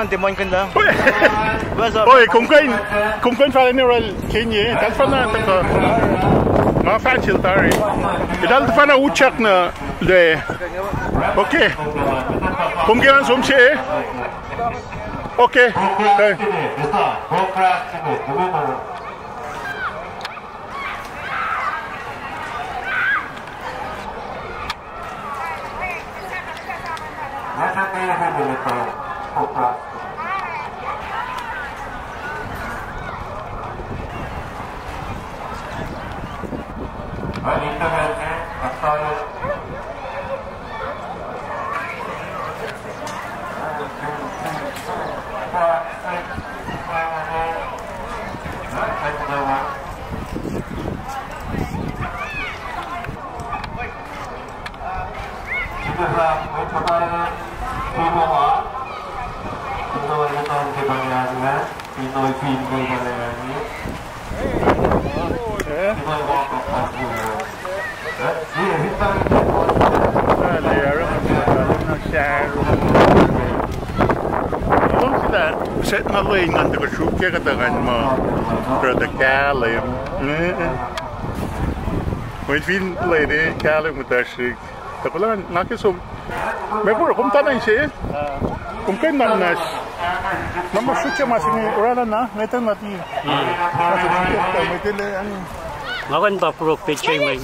Timon kanda. Oi, kumkain fa general Kenya, tal fana tako. Ma facil tari. Idal fana uchak na le. Okay. Kumkain somse. Okay. Set na loing ang taga-shukia katakan mo Brother Kalim May fin lady Kalim mutasik Takulan nakisum May puro kumtanay siya Kung kayo manas Nama shukia masing urana na Ngaytan mati Masing shukia May tila ano Ngawan pa puro pichay may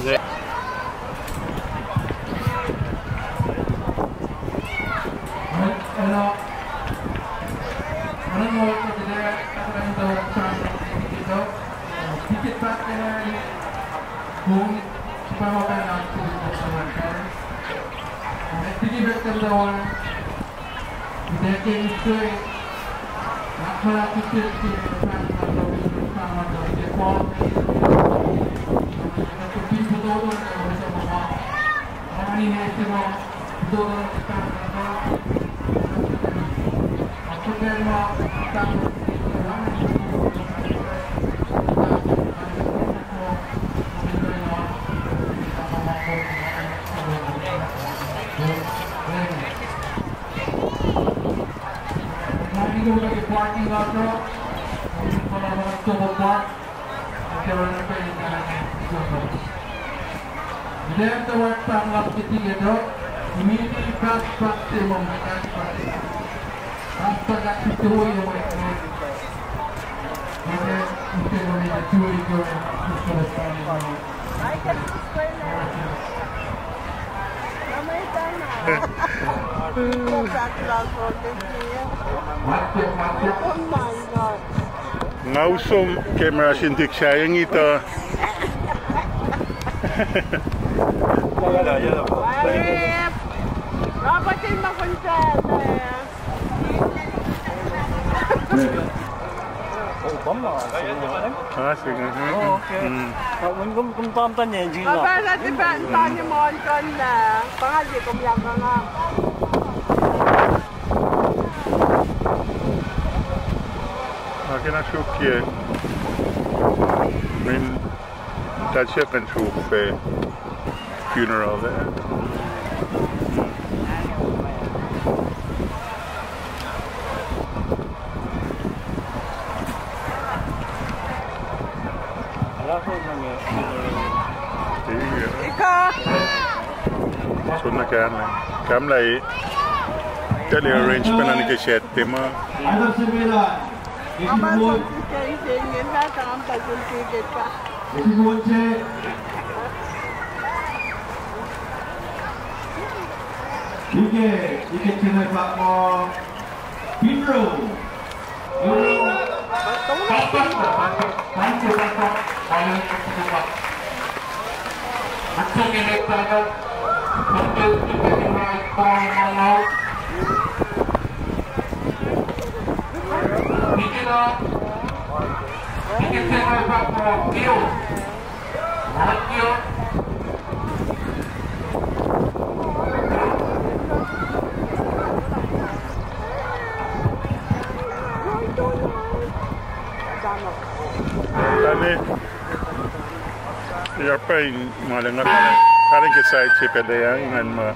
parking lot road, park, then the work from last meeting immediately past maximum after that itu yang mereka mungkin mereka curi ke Ngausum kamera sindik saya yang itu. Dapat din makontrol sige. Okay. Kung pampan niya, hindi nga. Mabala din ba ang tanya mo ang kon na pangali kung yan ka nga. Akin na shukiye. Min tasya kan shukpe funeral there. Sunna kärne. Kamlai tali arrangement ani ke sette ma. Amal ko ingin na ang pagsultigit ka. Ike chine pak mo Pinro. Accelerate target. Control to the right corner now. Pick it up. Pick it back for Q. Not Q. Tadi siapa yang malengat kalian ke saya cepet yang dengan ma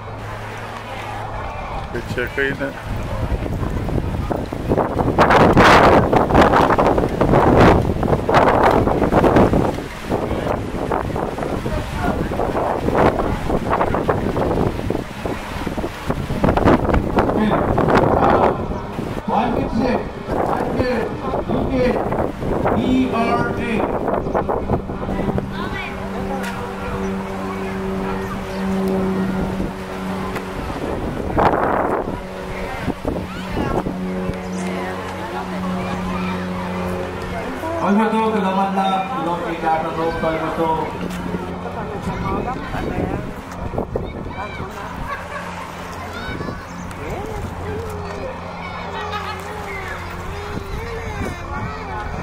kecil na Ano to, kailangan na ilong ikakasok tayo na to.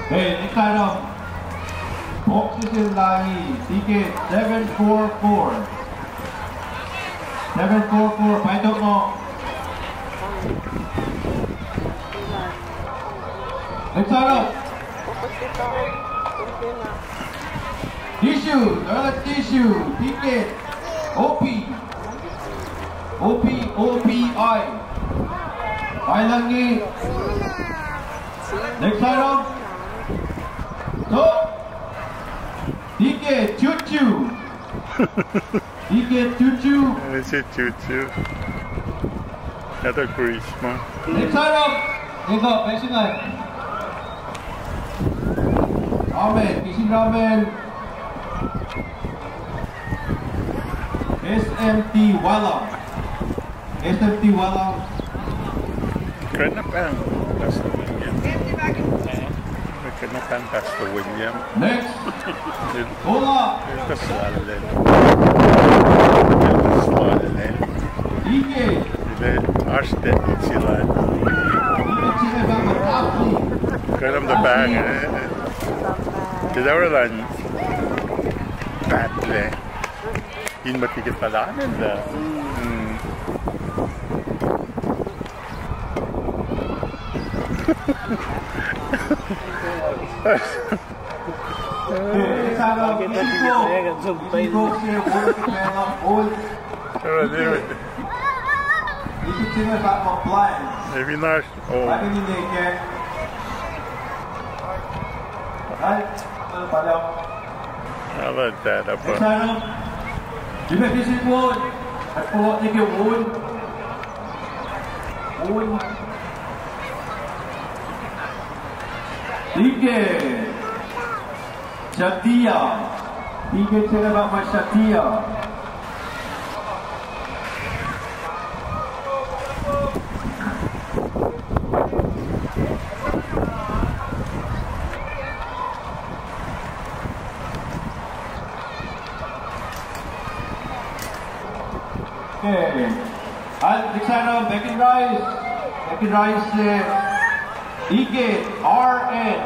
Hey, next item. Oxygen line, ticket 744. 744, paitok mo. Next item. Tissue, toilet tissue, ticket, OP, OPI, Pailangi. Next item, so, ticket, choo-choo, ticket, choo-choo. This is choo-choo. That's a Christmas. Next item, ito, pesingan. Ramen, kising ramen. SMT Walang. SMT Walang. Kenapa Pastor William? Kenapa Pastor William? Next. Hola. Ito Slarlen. Ike. Ile Arstedt sila. Ike sila ba matapli? Kalam da bang. Kaya wala batle. In matigit pala nila. Sana Iko siya all. Ike sila ba mag-blind? Maybe not. Oh. Lagi ni Ike. Ay, ano pala? How about that? Sana Jimmy Fishing Wood. At pulot niya yung wood. Wood. Ike. Shatia. Ike sila ba may Shatia? Okay. Next item, bacon rice. Bacon rice, Ike, RN.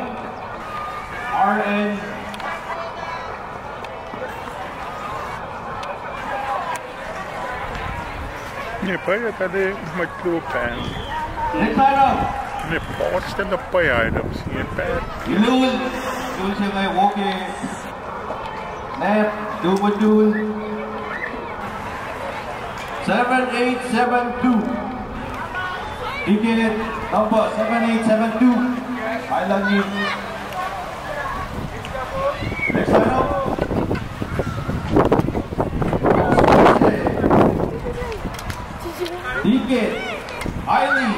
RN. Nie, ja tady maglupan. Next item. Nie, posten op pa items. Nie, pet. Ilul. Ilul siya may walkie. Left, double. 7872. Ticket number 7872. I love you. Next item. Ticket Eileen.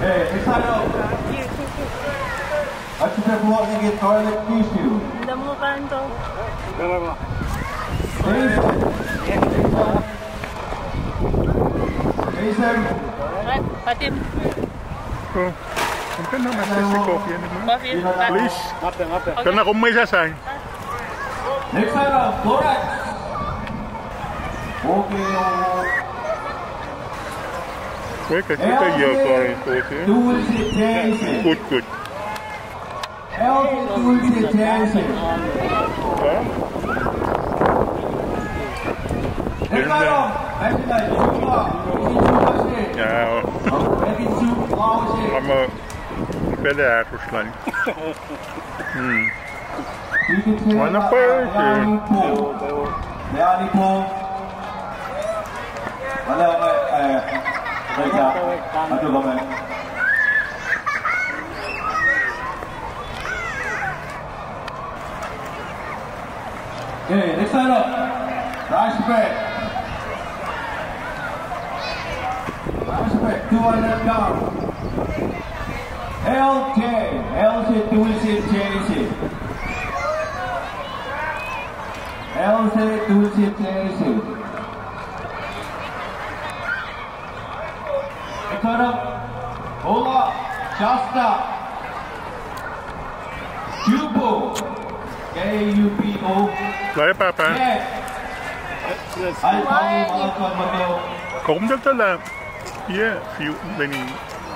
Hey, next item. At you can walk and get toilet tissue. Hindi mo pa rin to. Jason. Patim. Oh. Mungkin naman sa coffee ano mo? Coffee? Please. Ngape. Kana kung may sasay. Next item, Florex. Okay. Wait, kasi tayo current coffee. Good. L Tuesday Jason. Ha? Next item, National Juba. Yeah. I'm a better actress lang. Mana pa eh? Leani po. Wala ka. Ano ba man? Okay, next item. Rice bread. Rice bread, 200 pounds. LC Tuesday Jason. LC Tuesday Jason. Next item. Ola Shasta. Cubo. KUPO. Laya papa. Ay, malakad mo to. Kom dat lang? Yeah, few many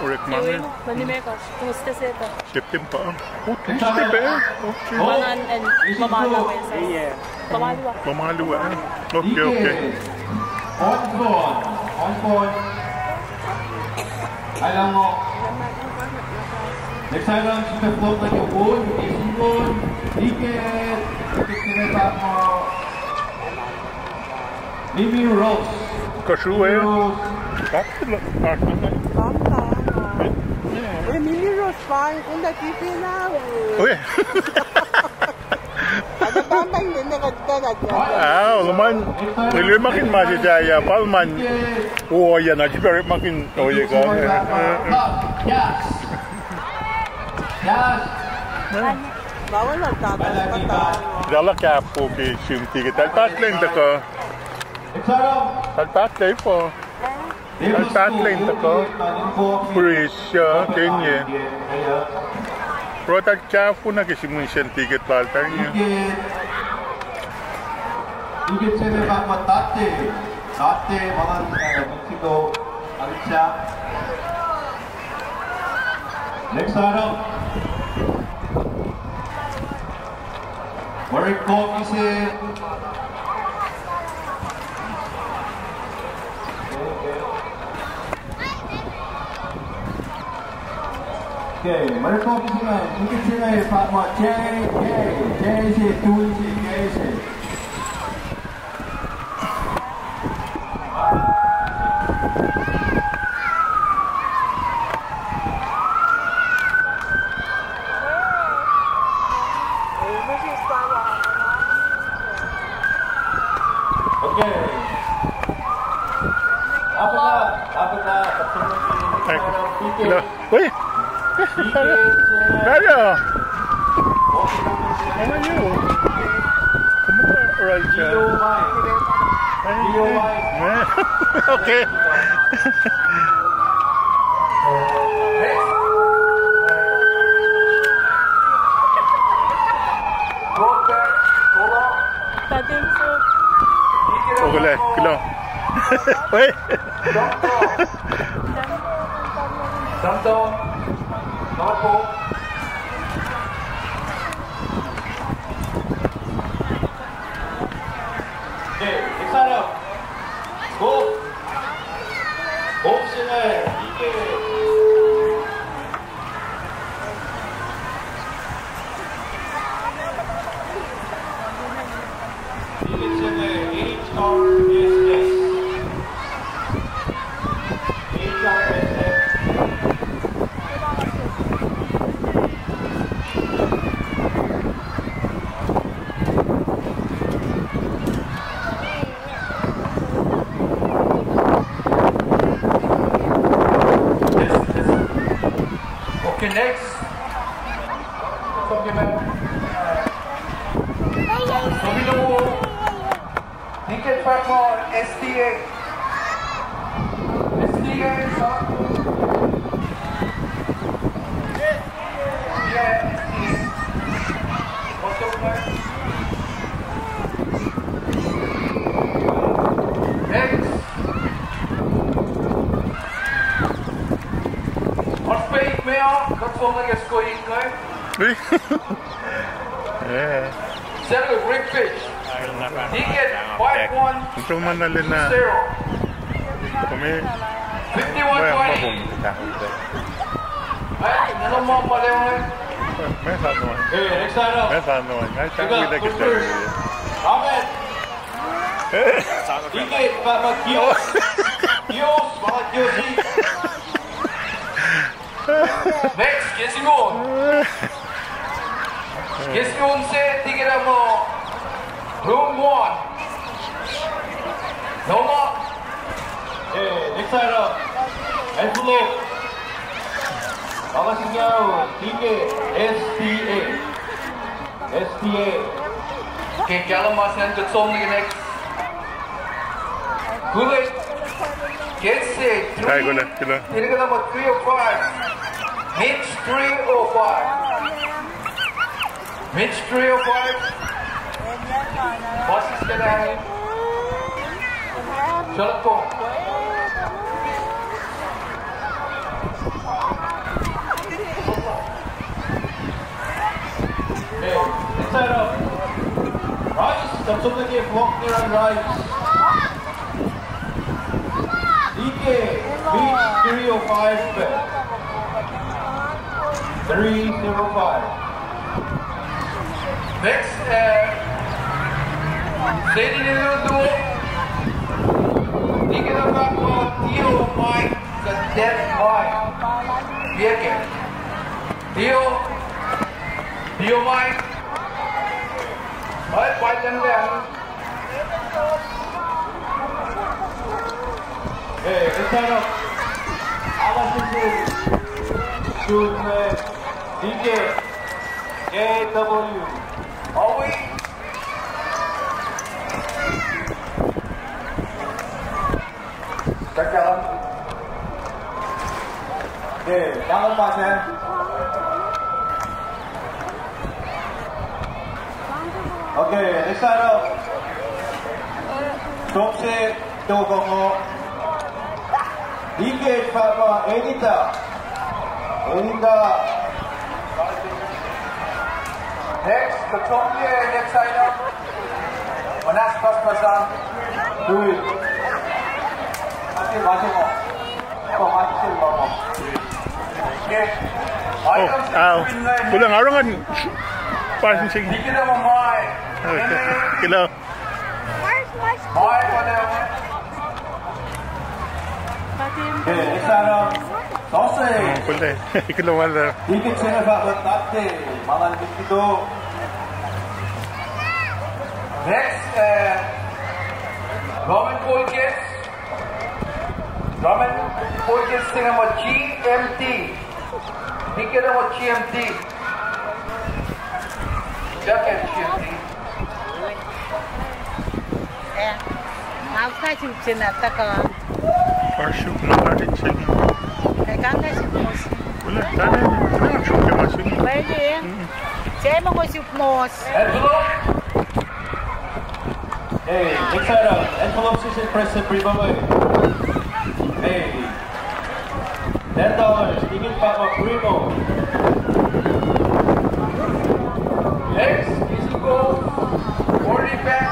orek man. Manimekos, kumusta seta? September. Okay, September. Okay. Mangan and mamalaw sa Iya. Mamalaw. Mamaluwa. Okay. On point. Alam mo. Next time, kita float na yung wood, isipon, ticket, sineta mo. Mimi Rose. KOSRAE. Uy, Mimi Rose, fine. Kung nakipinaw. Uy. Ano ba ba yung nakagdagat yan? Naman. Nilwe makin masijaya. Palman. Oo, yan. Very makin. Oh, yeah, ka. Yes. Bawal lang tatas. Dala ka po kay Simti. Talpat lang ka. Talpat lang po. Talpat lang ka. Purisya. Kenya. Pero talpat po na kasi mo siyang ticket paltan niya. Ticket siya na matate. Tate, mga Mexico. Alicia. Next item. Marek Coffee. Okay, Marek Coffee sila. Mungkin sila Pak Mat J si Tuesday Jason. Hello. Uy! Hello! How are you? Kumusta, Raja? Okay. Ogole, kilo. Uy! Santo, Marco. Okay, excited. Go. Optional. Okay, next. Supplement. HONOLULU. Ticket for STA. STA, Spade mehr, dat vond ik eens koeien kwijt. Nee? Yeah. Set a great fish. He get 5-1 Ito man na rin na 0. kami 51-20. Ay, naman pa rin mo. may saan naman. Okay, next item. May saan naman. Ay, saan Ikaw, kita kita. Ahmed. Ike, mga kiyos. Kiyos, mga kiyosi. Next, Kesingon. Kesingon se, tingnan mo. Room 1. Noma. Okay, next item. Envelope. Mga sinyaw, Ike, STA. STA. Okay, kalamasan, gutom na next. Gulit. Kese, 3. Ay, gulit, gulit. Hindi ka naman 3 or 5. Mitch 3 or 5. Mitch 3 or 5. Bosses ka na rin. Shot po. Okay, next item. Rice, gutom na kayo, Faulkner and Rice. DK, Beach 305 bet. 305. Next, Lady Niludu. DK na ba ko, Tio Mike, sa Death Mike. Bieke. Tio Mike. Ay, fight lang lang. Hey, it's set up. Alasin shoot DJ KW. Are we? Check out. Okay, jangan pasang. Okay, it's set up. Top set, Togongo. DK Papa Edita. Next, Katomye, next item. Manas Paspasan. Do it. Mati mo. Mati mo. Okay. Kulang araw nga. Pasin sige. Hindi ka naman may. Kilo. May, whatever. Okay, next item. Sausage. Kulay. Kilo wala. Dikit sila ba batate? Mga dito. Next, Roman Polkis. Roman Polkis sila mo GMT. Dikit na mo GMT. Jacket GMT. Hãy subscribe cho kênh Ghiền Mì Gõ để không bỏ lỡ Parshoot na natin siya. Kaganda si Mos. Wala, tani. Wala, shoot ka masin. Pwede. Siya mo ko si Mos. Envelope. Hey, next item. Envelope is present giveaway. Hey. $10. Tingin pa mo primo. Next, easy go. 40 pack.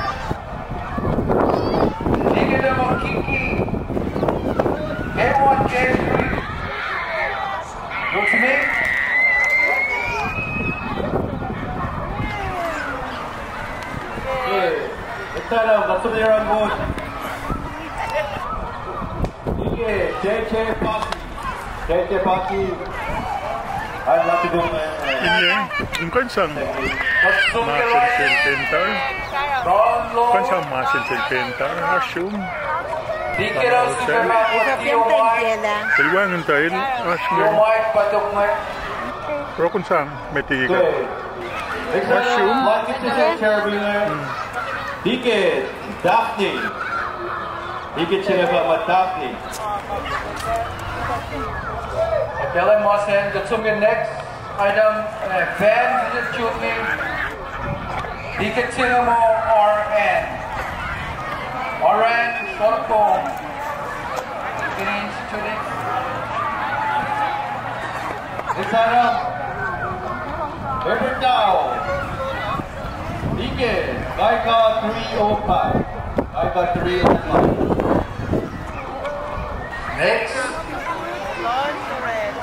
Tingin na mo Kiki. K1, K3. Go to me. Okay. Next item, that's what they're on board. Okay, JJ Paki. I'd love to go there. Ini, yung kansang masin pentar. Kansang masin pentar. Assume. Kaliwangan tayo. Assume. Pero kung saan, may tigi ka. Assume. Dikit, Daphne. Dikit sila ba Daphne? Kailan mo send the next item, Van shooting. Dikit sila mo RN. RN, short form. Finish shooting. Next item. Everett Dow. Begin. Gaika 305. Gaika 305. Next.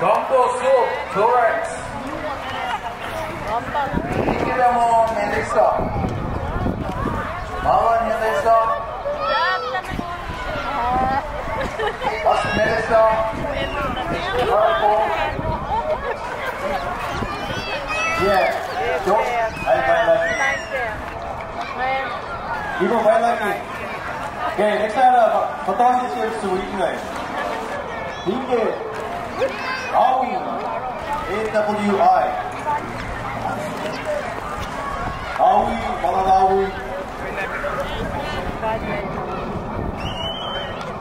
Gumbo Soup. Torrex. Begin mo Melissa. Mama Melissa. Us Melissa. Purple. Yeah. Don't. I like it. People might like it. Okay, next item. Photon is sweet guys. Dinge. Awi. AWI. Awi. Malalawi.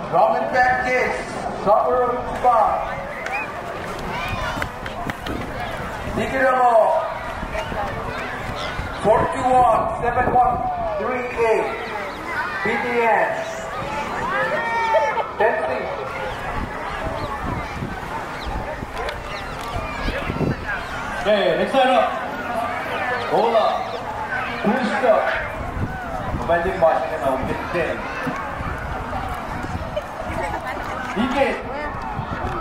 Ramen pancakes. Supper spot. Digiramo 421-7138 BTN 10C. Okay, next item. Cola. Boost up. Magic machine and I'll get 10. Ticket.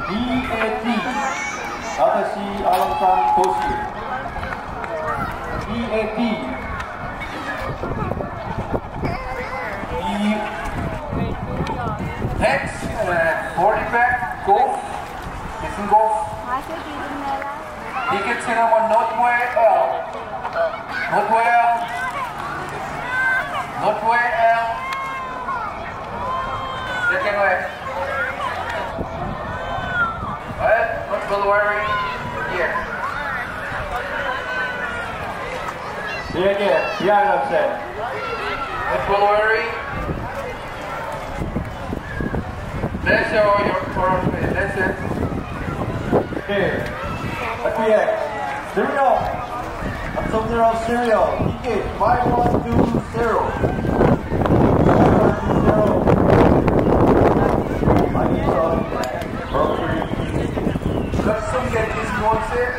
DAT. Tadashi Alam-san Toshi. DAT. Next, 40 pack, golf. Listen golf. Tickets in our Northway L. Northway L. Northway L. Second way. Alright, not Bulwari. Here. Yeah, I'm saying. Not Bulwari. That's your face. That's it. Okay. FPX. Cereal. I'm something else cereal. Ticket 5120. 5120. Let's get this one set.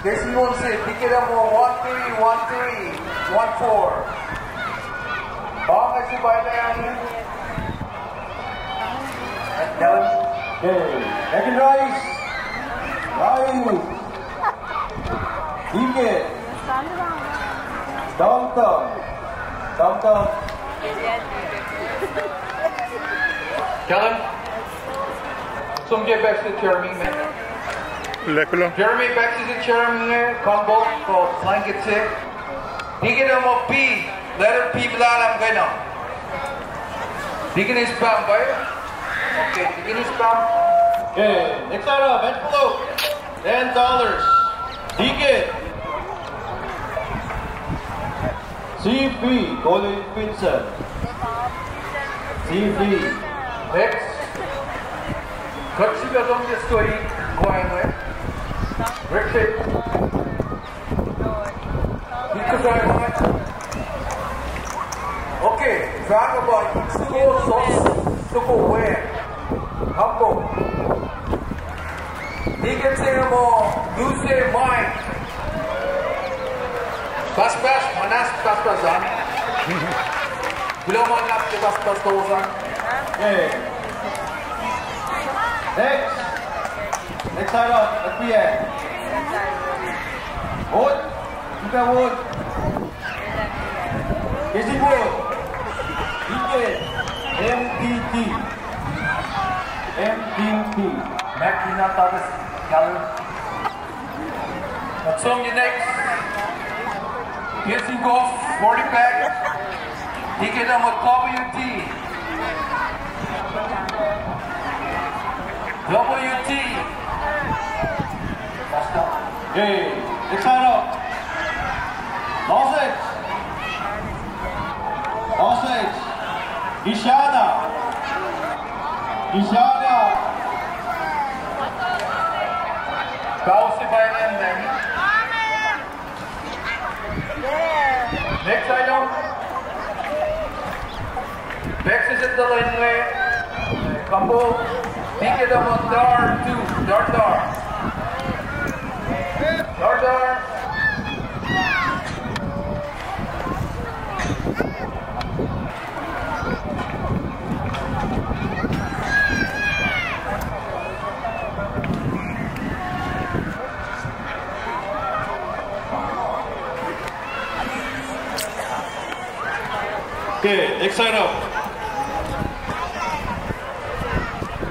This one set. Ticket number 131314. Bong as you buy there. Okay, egg and rice. Ticket. Dum-dum. Kellen, some get back to Jeremy, man. Jeremy back to the Jeremy, combo for blanket sick. Ticket number P, letter P, I'm going on. Ticket is spam, boy. Okay, ticket is spam. Okay, next item, envelope. $10. Ticket. CV, Colin Vincent. CV. Next. Kachiga don't just go eat. Going away. Rick. Okay, talk about Itsugo sauce. Sugo where? Hambo. Ticket cinema, Luce Mike. Paspas, Manas Paspasan. Belum manas ke Paspas Tosan. Okay. Next item, FPN. Wood. Kita wood. Easy wood. Ticket. MDT. Makina Tadas. Color. What's on the next? Kissing Golf 40 pack. Ticket number WT. Okay, next item. Sausage. Ishana. Kausi by then. Next item. Bex is at the laneway. Combo. Ticket number Dar. Okay, next sign up.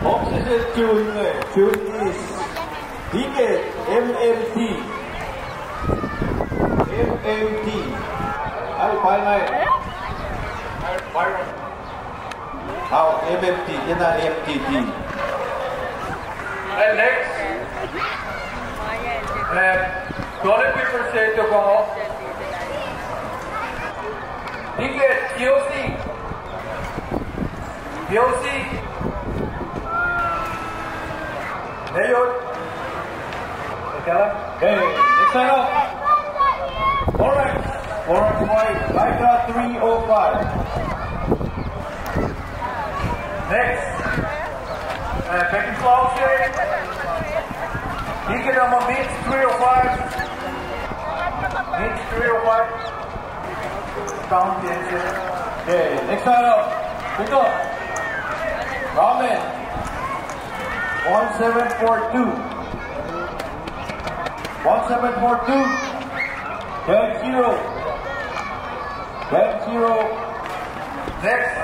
Oxygen tune is Ticket MMT. MMT. Ay, pilot. How? MMT. Yan na MTT. And next. Toilet paper set to come off. Ticket POC. POC. Mayor. Okay, next sign up. Orange. Orange white. Lycra 305. Next. Second floor shade. Ticket number Mix 305. Mix 305. Count the engine. Okay, next sign up. Pick up. Ramen. 1742. 1742. Bag 0. Bag 0. Next.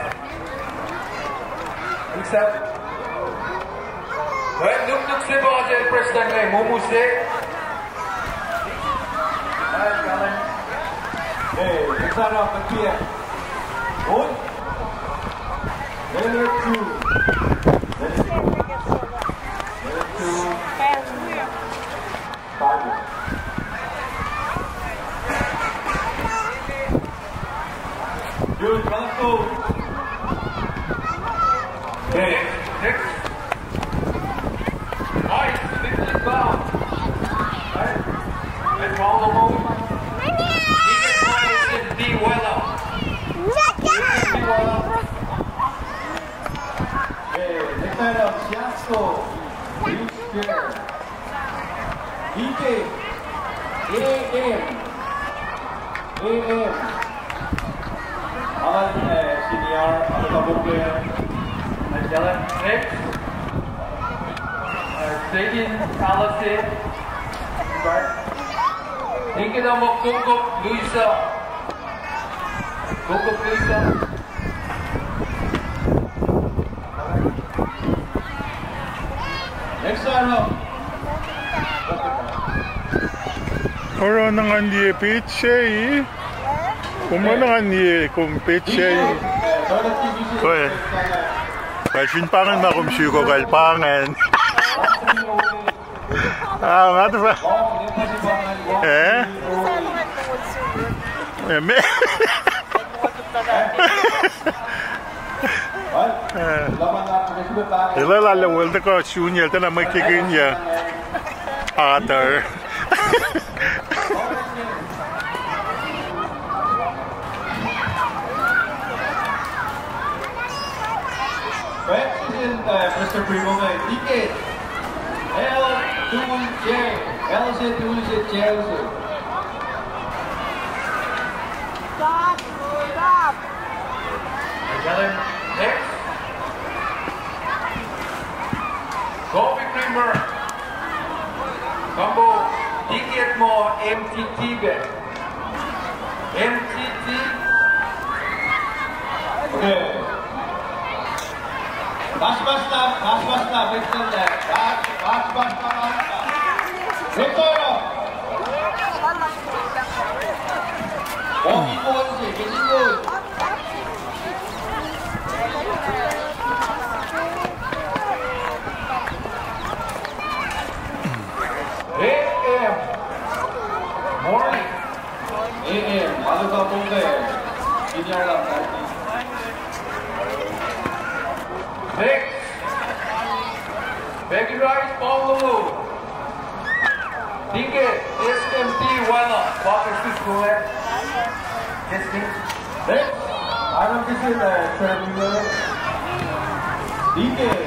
Accept. When look to slip on the president name, Momu say. Hey, next sign up at PM. Good. Letter 2. Good, let's go. Okay, next. Nice, 50 pounds. Right? And follow the move. Ticket price is D well up. Okay, next item, Siasko. Beach Fair. DK. AM. Senior, player. Next. Stadium policy. Ticket number Coco Luisa. Coco Luisa. Next item. Orang dengan dia pecah, kumana dia kumpecah. Kau, kau pangan makum syukur kau pangan. Apa tu? Ila lalu world kau shunyel tu nama kekenya. Other. Mr. Primo, ticket L2J, LZ2J, Chelsea. Stop! Next. Coffee creamer. Combo ticket mo MTT bag. MTT. Okay. Basta, Victor there. Basta. Victor! Oh, people want to say, get it good. AM. Morning. AM. Ano ka po kayo? Senior lang natin. Next. Baggy rice, HONOLULU. Ticket, SMT, why not? Walker to school. Yes, please. Next. I don't think it's a terminal. Ticket,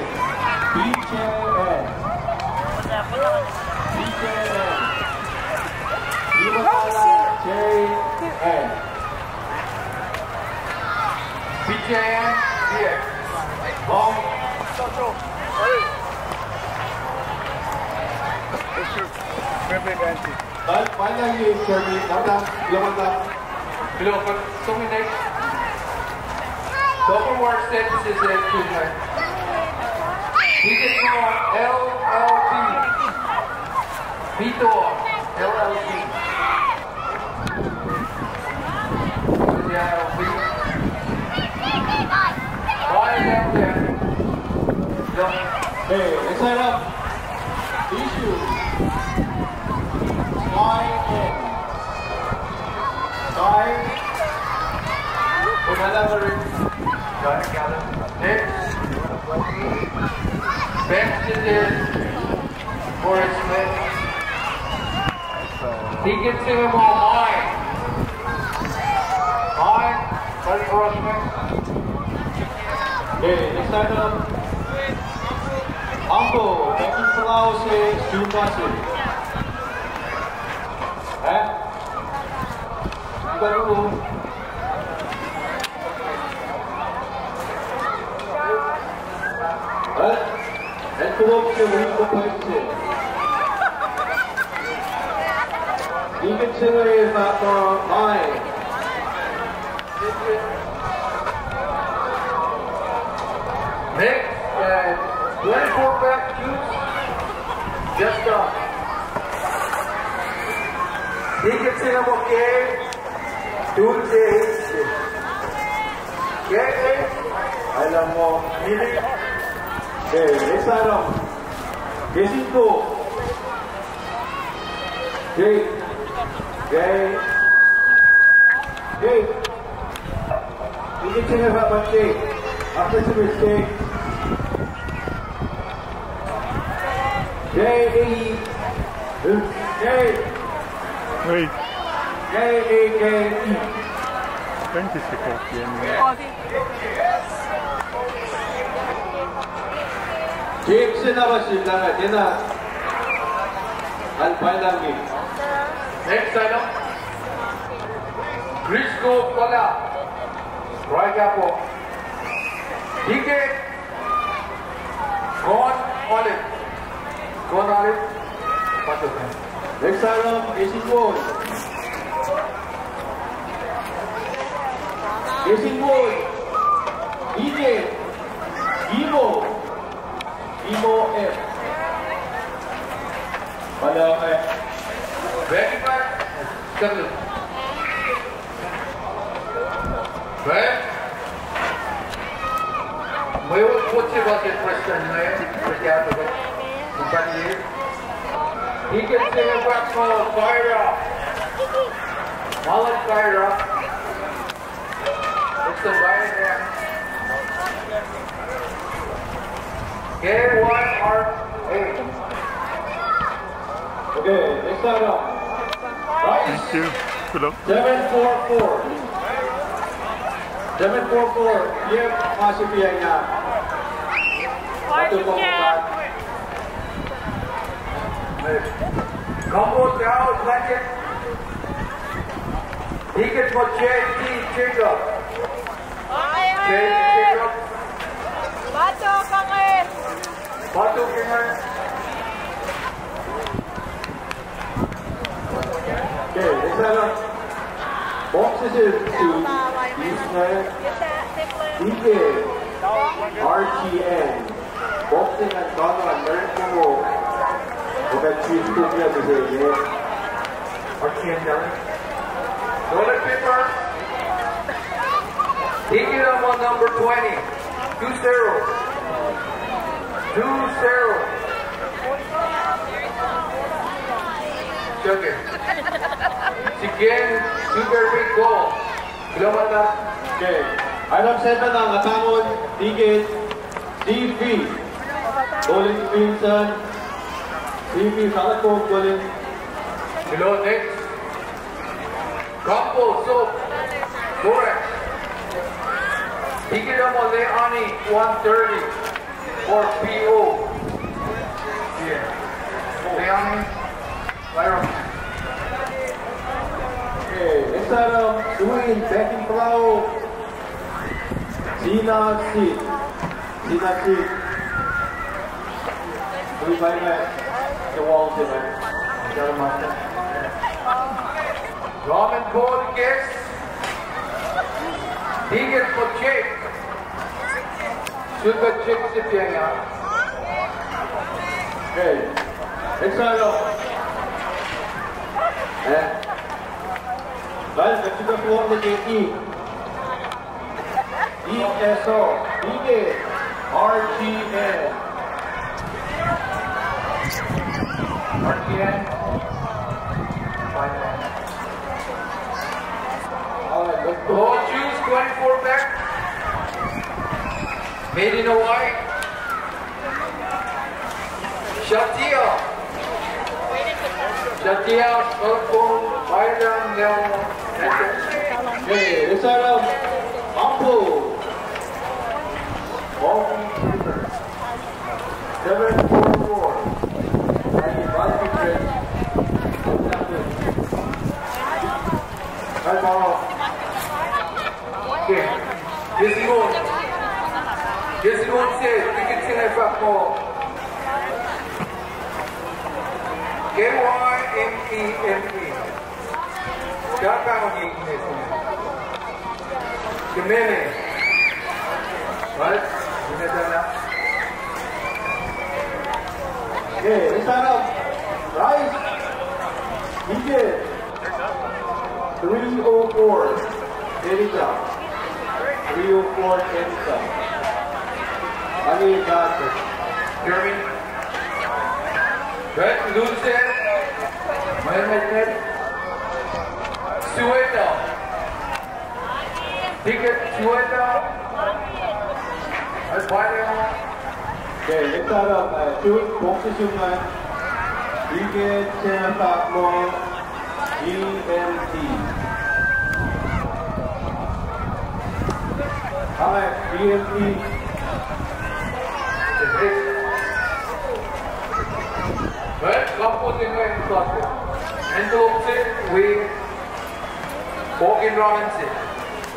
BJN. BJN. JN. BJN, here. Long. Finally, Sherman, below. Double work sentences in children. He gets on LLB. Vito LLB. Why down there? Hey, let's set up. Issue. Slide in. Slide. Collaborate. Next. Benches in. Forest Smith. He gets him on mine. Mine. Buddy Forest Smith. Okay, next item. Uncle, taking flowers here, student bosses. You got a room. And come up to the question. You can say that for mine. Next, 24 back juice. Just done. He gets in him okay. 2J. Alam mo, hindi. Okay, next item. Guessing ko. Jake. Jake. Jake. You can say about Jake. After some mistake. J-A-E. Jake. Wait, J-A-K-E. 20 seconds. Jake sinabasilanga dina alpailangi. Next item. Crisco Cola. Roy Gapo. Ticket. Corn Olive. Corn Olive. Next item is boy. Racing boy. DJ. Imo. Imo F. Hello F. Very back. Settle. Back. मैं वो खुद से बात express करना है तो क्या तो बताइए ठीक है से मैं बात को फायर अप मालक फायर अप उसको फायर है K1R8 Okay, next item. Right. Thank you. Good luck. 744. 744. Yep, masih biaya. Satu pengumuman. Combo down, second. Ticket for JT Jacob. JT Jacob. Bato kangin. Batu Kinger. Okay, next item. Boxes is to Israel. DJ RTN. Boxing and Donald learn mo. Okay, choose to be a design. RTN Darren. Toilet paper. Ticket on number 20. 2-0. 2-0. Joking. Again, super big goal. Kilometer na. Okay. Item 7 ang Atangon, Tigit, DV. Colin Vincent. DV, Kalako, Colin. Below next. Campo, Soap. Borex. Ticket mo Leoni, 130. For PO. Yeah. Leoni. Byron. Okay, next item, Suin, Becky Plau, Sina Seed. Sina Seed. Uy, bye bye. The wall tonight. Ramen Gold guest. Ticket for Jake. Super chick si Pienya. Okay. Next round up. Guys, let's go for the E. Esau. RTN. RTN. Alright, let's go. Low choose 24 back. Made in Hawaii. Shatia. Shatia, Sharolyn, Byron, Leon. Okay, next round up. Apple. 744. Okay. Yes, you won't. Yes, you won't say. You can say that back more. KYMEME. Got back on the English. Kamene. Right? You get that now? Okay, next round up. Rice. Begin. 304. Edita. 304 Edita. I need doctor. Jeremy. Right? Lose it. Mohammed. Sueta. Ticket Sueta. That's why they are. Okay, next round up. Shoot. Focus yung man. Begin. Tempak mo. EMT. Alright, EMT. Right? Compost in the closet. Envelope se, we walk in ramen se.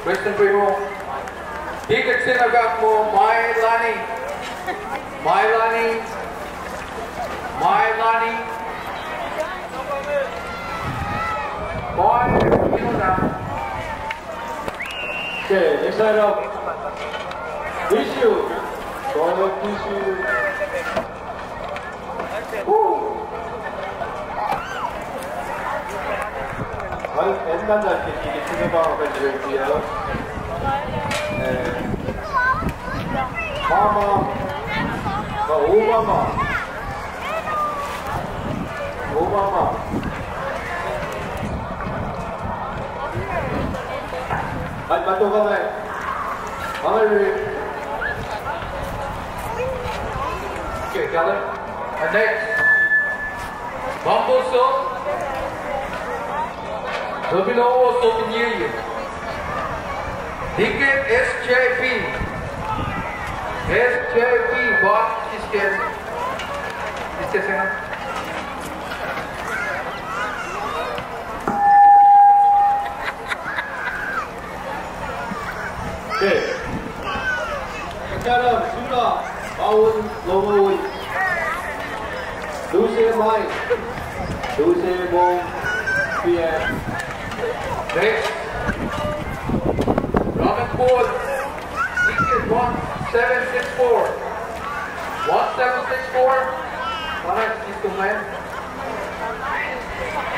Question primo. Ticket se agak mo, Mailani. Boy, you know now. Okay, next round up. Tissue. Toilet tissue. Well, 옛날 날 이렇게 cinema가 되고요. 마마, 오바마. 아니 맞도 가네. 오늘 Okay, got it. And next, Bumble Soap. There'll be no more soap near you. Ticket SJP. SJP, boss, इसके से ना. Okay. Sekarang sudah tahun nomor 25 PM. Next, Robin Paul, ticket 1764. 1764. Mana itu man?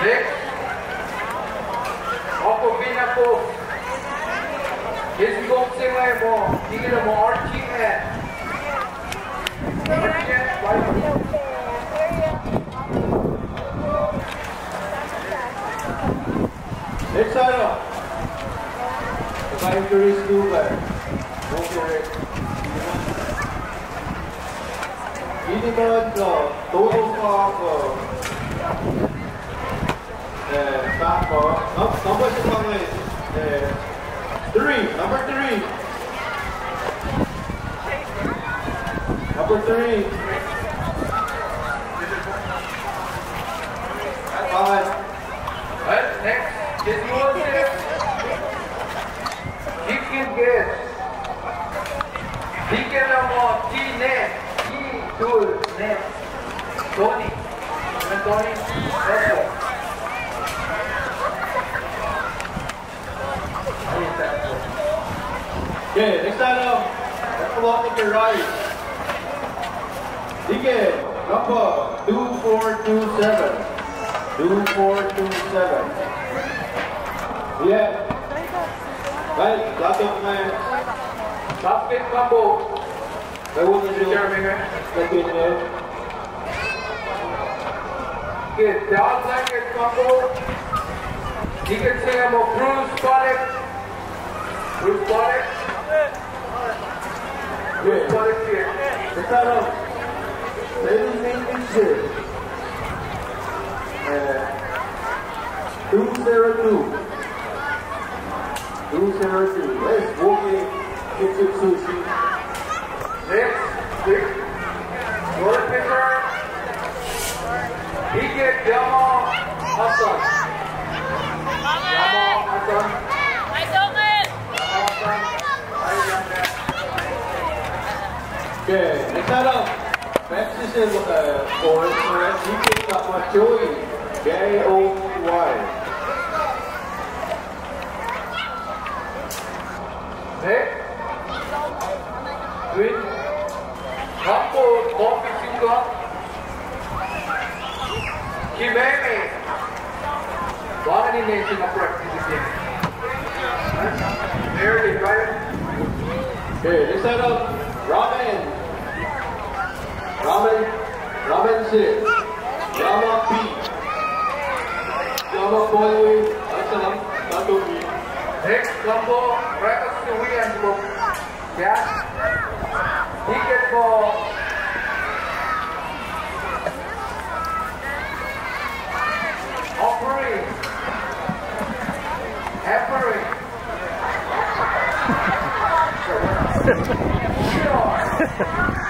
Next, Oppovina Post. Esse gol é bom, tira uma RTN. RTN, vai. Next item. The factory super. Okay. Ini 먼저 도도사하고 사고 넘버 10번에 number 3. Right, next, get you on this. Chicken gas. Chicken number T-net. T-net. Tony. And Tony, that's all. Okay, next item. kilometer right. Ticket number 2427. 2427. Yeah. Right, that's up, man. Basket combo. I want to do Jeremy, man. that in there. Get down blanket combo. You can say I'm a Bruce Bonnet. Bruce Bonnet. Bruce Bonnet here. It's not up. Ladies and gentlemen. 202. 202. Let's walk in. Get some sushi. Next, roller picker. He get Demo Hassan. Demo Hassan. I don't know. Okay, next item. Next is orange. He picked up my Joey. J-O-Y. Next, green. Combo coffee finger. Kimeme. One animation of practice again. There it is, right? Okay, next item. Ramen. Ramen 6. Yama P. Yama Boy. Next combo, breakfast to we and book. Yeah. Ticket for offering. Offering.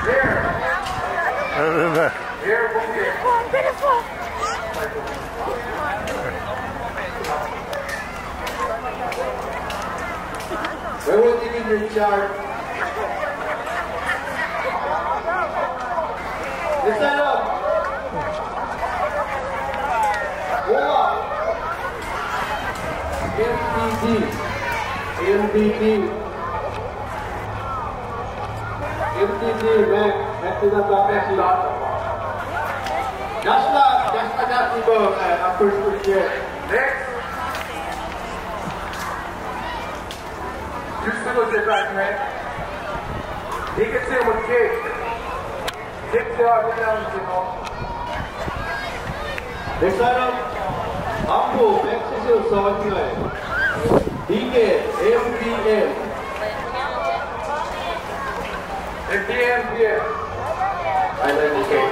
Here. Here, book here. Where will you get your chart? Lift that up. Hold up. MDD, back to the back. Just first year. Next. Just to the back, man. He gets in with kick. Kick the arm down, you know. Next item. Ambo, back to the side. He gets MDM. MDM here. I like this one.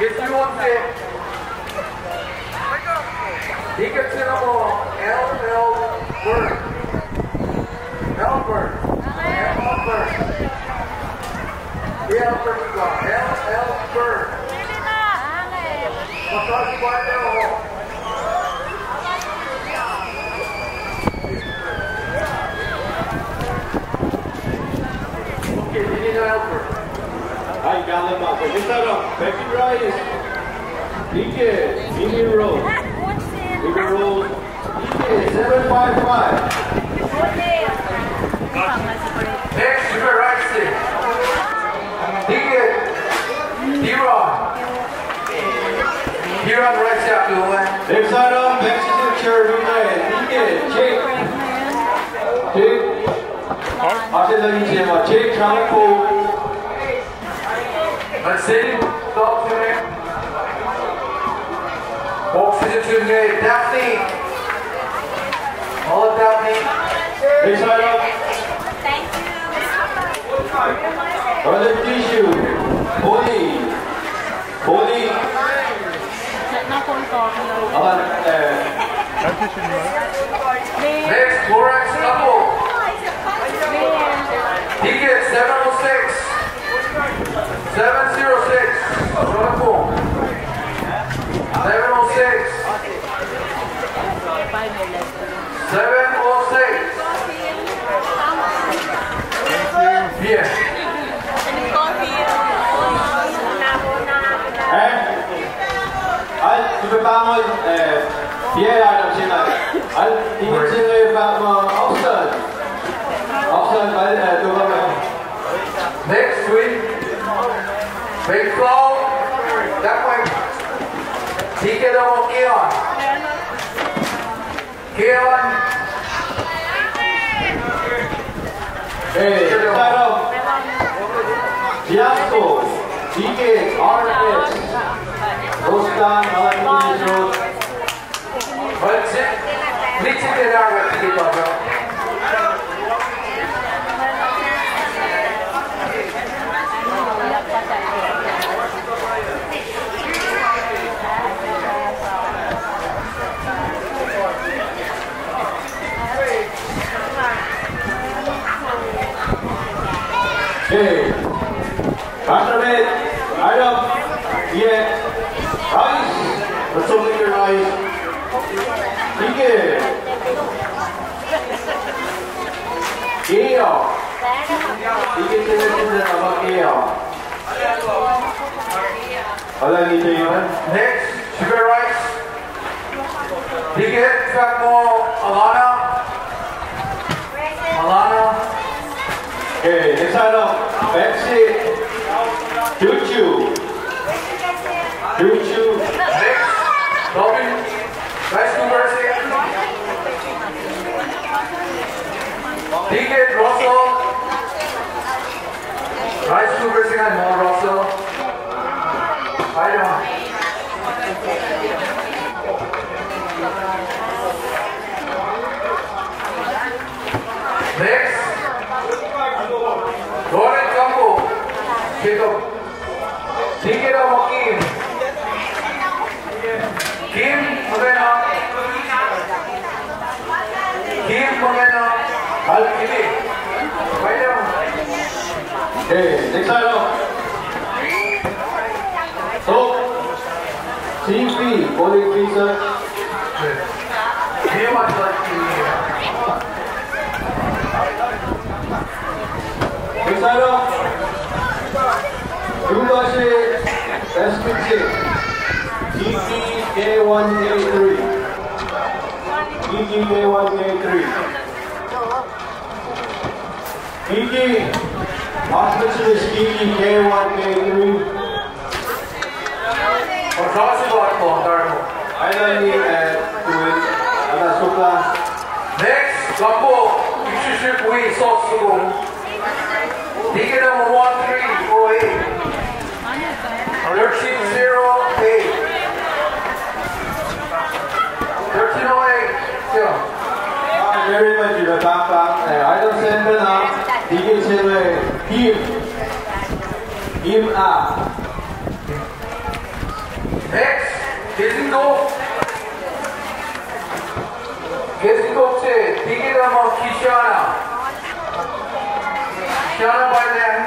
Get you on there. He gets in on LL Bird. Albert. Albert. The Albert is gone. LL Bird. Massage by L. Okay, you need an Albert. I got them up. Next item. Becky Rice. DK. Mini Rose. Mini Rose. DK. 755. Next, super right stick. D-Ron. D-Ron right step to the left. Next item, next is the chair man. Jake. Jake Tranco. Let's see. Stop to me. Oxygen to me. Daphne. All of Daphne. Next item. Thank you. Toilet tissue. Body. Next, Clorox couple. Ticket 706. 706. Couple. 706. 706. Yeah. Du bekommen vier Items hinein. Die sind einfach mal Aufstand. Aufstand, weil du Next swing. Big flow. That way. Ticket over Keon. Keon. Hey, start up. Fiasco. Ticket. RS. Rostan. Road. What's it? Let's get our ticket over. Okay. KOSRAE. Item. Yeah. Rice. Let's open your rice. Ticket. Keo. Ticket sila sama Keo. Wala dito yun. Next, sugar rice. Ticket, track mo, Alana. Alana. Okay, next item. Pepsi. Choo-choo. Choo-choo. Next, Robin. Rice Converse. Ticket, Russell. Rice Converse and more Russell. Item. Next, Lauren Campo. Jacob. Ticket of Kim. Kim Magana. Kim Magana. Alkili. Item. Okay, next item. So, CP, calling pizza. Do you want to like Next item. Dubashi, Esmitsi. GP K1K3. GP K1K3. GP, hospital is GP K1K3. Island and Kuwait, Anasukla. Next, Gambo, Ichiship Wii, Sotsugo. Ticket number 1308. 1308. 1308. Yeah. Very much in the background. I don't send them up. Ticket him up. Next, Gezindo. Gezindo se ticket number Kishana. Kishana by then.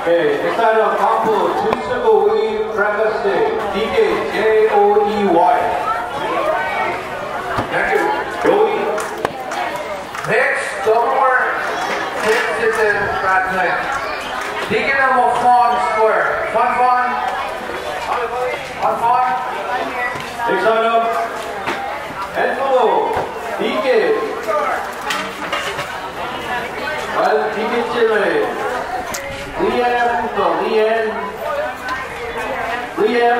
Okay, next item, Campo, Tusugo Wii Breakfast Day. Ticket Joey. Thank you. Joey. Next, Delaware. Next is in Rat Lake. Ticket number Fawn Square. Fun. Next item, Enfulo. Ticket. Well, ticket Chile. Liam.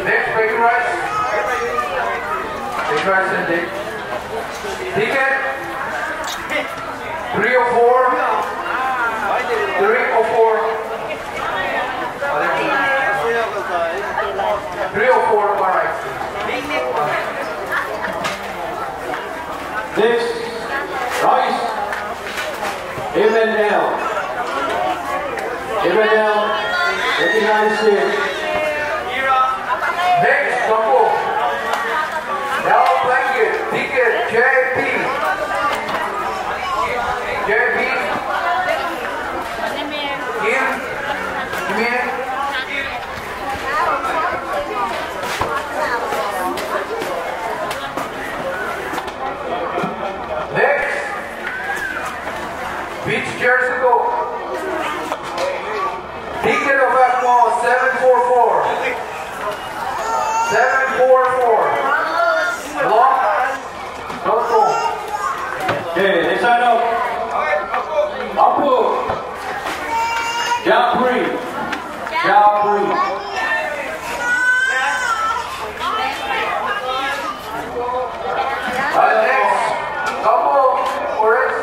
Next, bacon rice. Bacon rice and dick. Ticket 304. 304. 304, alright. Next, rice. M&L, 89 Next, Gumbo. Now blanket, ticket, JP. JP. Kim. Next, Beach Jersey. Ticket of Atmo 744. 744. Long Japri. Japri. Next, couple chorus.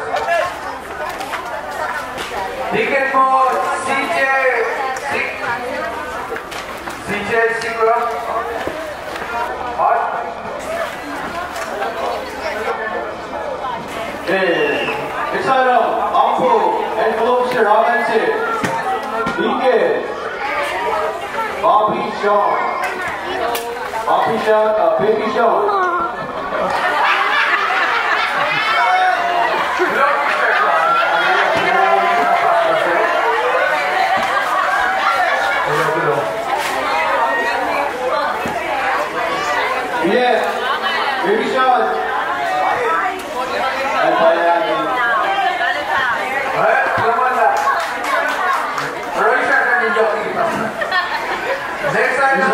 Ticket for CJ Sikra. Excited, Ampu, envelope Sharolyn, Deacon, Bobby Shaw, Baby Shaw. Yeah, Baby Shaw. Next item,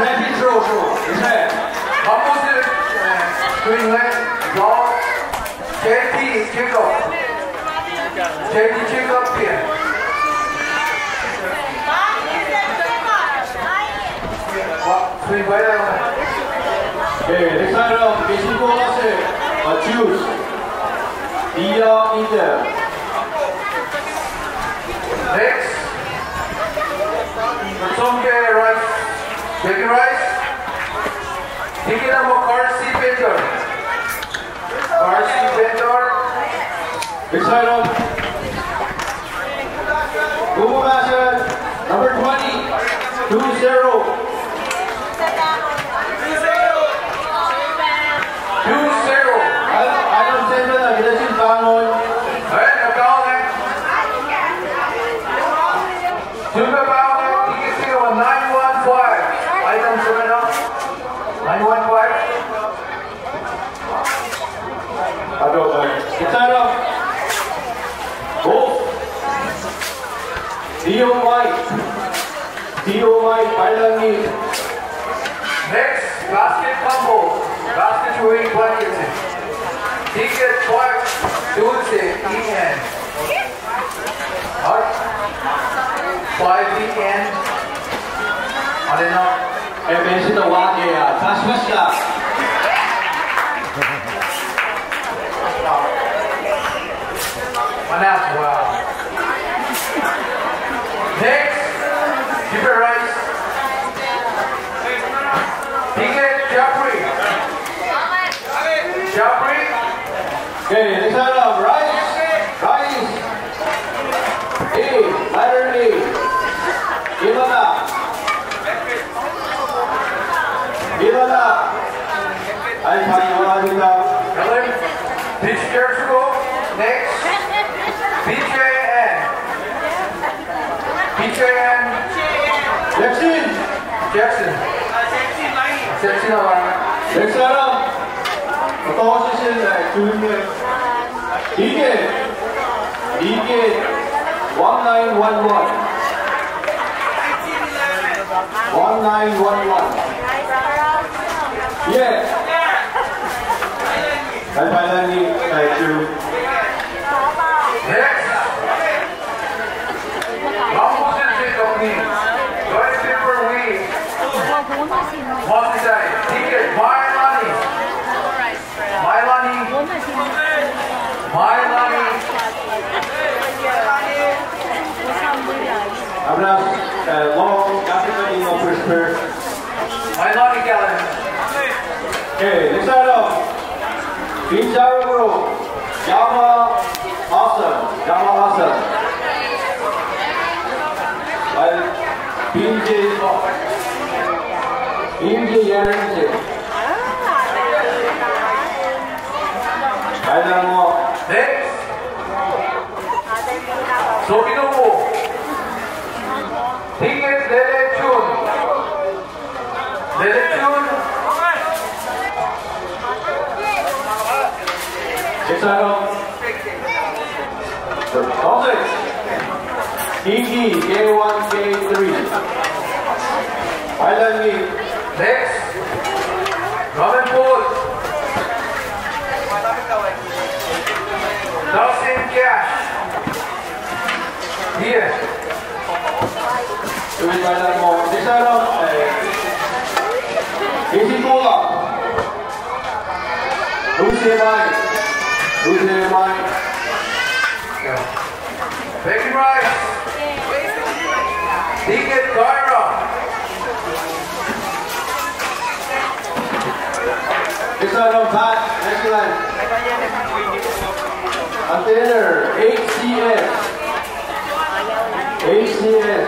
composite stringlet dog JT Chico pin. Swing by there. Okay, next item, Mexico juice. Dia India. Next, Sonke rice, chicken rice. Take it up for Karsi vendor. Next item, Google Master, number 20, 2-0. 2-0. Item 7, Aggressive Bangon. Alright, now down there. Super Bound, ticket ticket of 915. Item 7 up. 915. Next item, Gold. Dio White, Thailand meat. Next, basket combo. Basket chewing blankets. Ticket 12. Tuesday, EN. Alright. 5 EN. I don't know. 名刺のワーゲー出しました。Wow. Next, super rice. Ticket Japri. Okay, next item, rice. A, letter A. Ilana. I find you all in the Beach Jericho. Next, BJN. Jackson. Sexy line. next item. Authority junior. Deacon 1911. 1911. Yeah. I finally two. Next, composite company. Joint paper weed. Multi-side. Ticket Milani. Abras long African email whisper. Milani Gallon. Okay, next item. Pinjaro Yama Awesome. PJ Yarense. Next, Sobinobu. Ticket Lele Chun. Next item. Concept. Kiki K1 K3. Island meat. Next, Ramen Food. Dustin Cash. Here. Balik mo. Isa lang. Easy cola. Lose your mind. Lose your mind. Bacon rice. Ticket Kyra. Isa lang, Pat. Excellent. Container. HCS. HCS.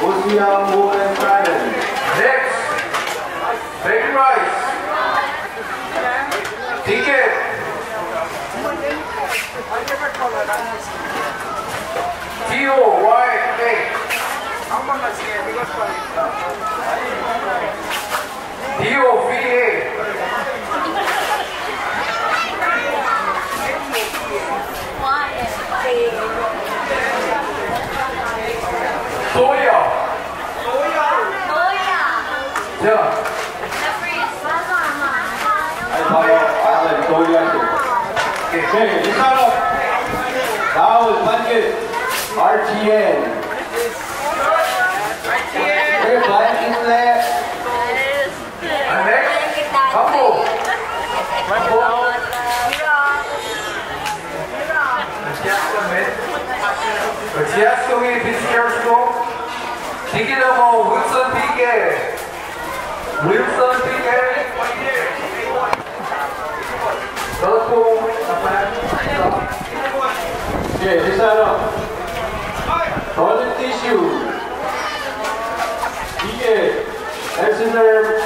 Ocean Woman Friday. Next. Bacon rice. Ticket. T-O-Y-A. D-O-V-A. Soya. Yeah. Ay, tayo. Alan, Soya. Okay, isa lang. Raul, Pankit. RTN. Okay, blank is there. And next, couple. 지하성이 비스케어스고 디기다 뭐 윌슨 피게 윌슨 피게 넣고 Okay, isa lang. Toilet tissue. Ticket. Exeter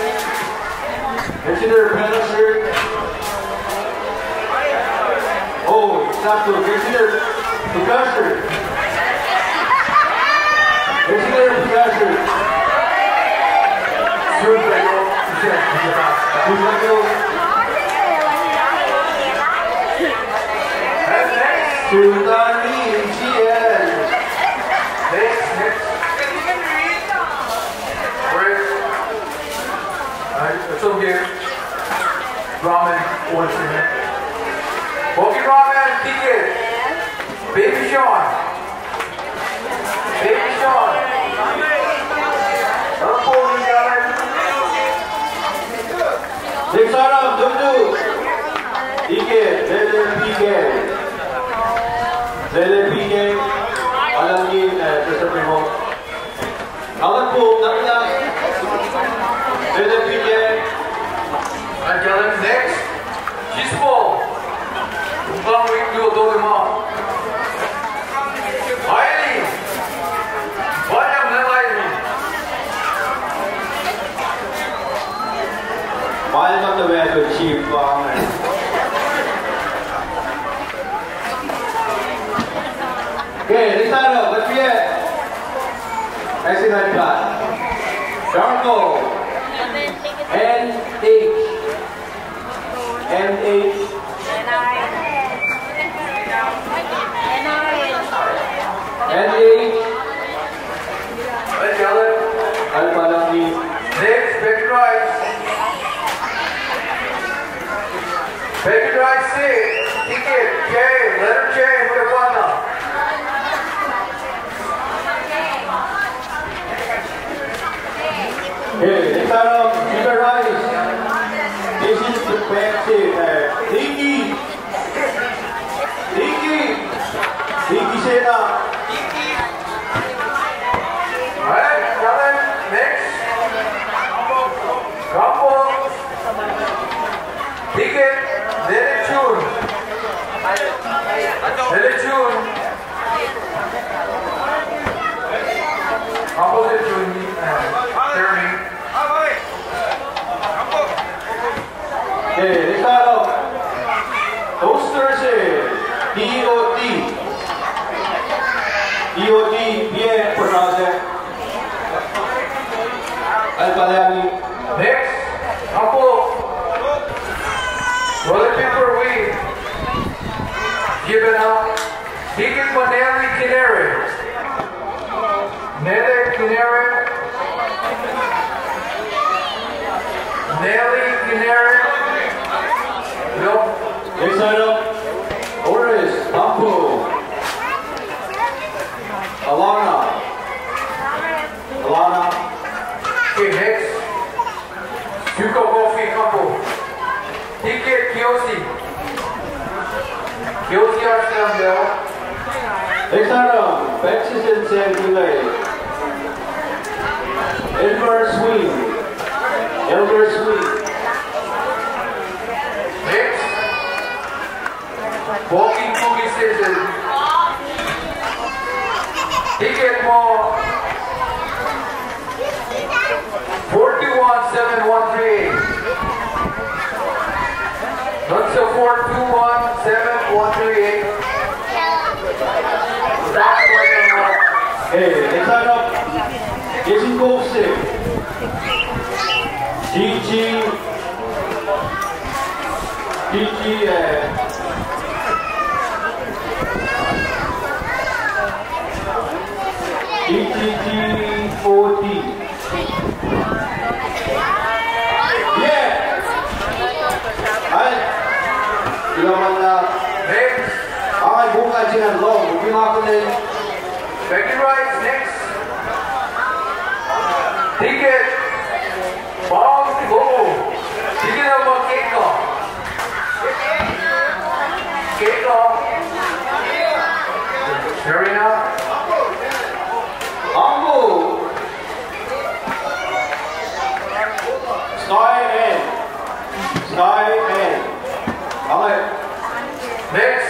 pedal shirt. Oh, exacto. Exeter percussion. Exeter percussion. Sultani GL. Next. It's okay. Ramen, what's in it? Poke ramen, ticket. Baby Sean. Purple, you got it. Next item, Dundu. Ticket, LLPK. Alam niyo, Mr. Primo. Alam po, nakilang. LLPK. Next, she's full. One week to do them all. Eileen, what am I Eileen? While not the way to achieve okay, next item, let's get excellent class. Darko. NH. Al-Palami. Next, bacon rice. Bacon rice C, ticket, J, letter J, marijuana. Okay, next item, sugar rice. This is the fancy Diki Sena. Alright, Alan, next. Combo. Ticket, let it tune. Opposite tune, Jeremy. Okay, next item, toasters DOT, bien pronounced. Al-Palami. Next, couple. Toilet paper weed. Given up. Ticket for Nelly Canary. Nelly Canary. Nope. Next item, Oris, Bambu, Alana, KOC. KOC ourselves there. Next item, Bexis and San Delay. Elmer Swing. Elmer Swing. Next, walking movie station. Ticket for 417138. That's a 421738. Hey, next item, Jason Kovsik. DG DGT40. Yeah! Ay! Ilaman na. Next, Ay, bunga dyan long. Huwag yung ako na Becky Rice, next. Ticket. Bounce, go. Ticket number cake off. Cake off. Serena. Ambo. Sky N. Sky N. Okay. Next.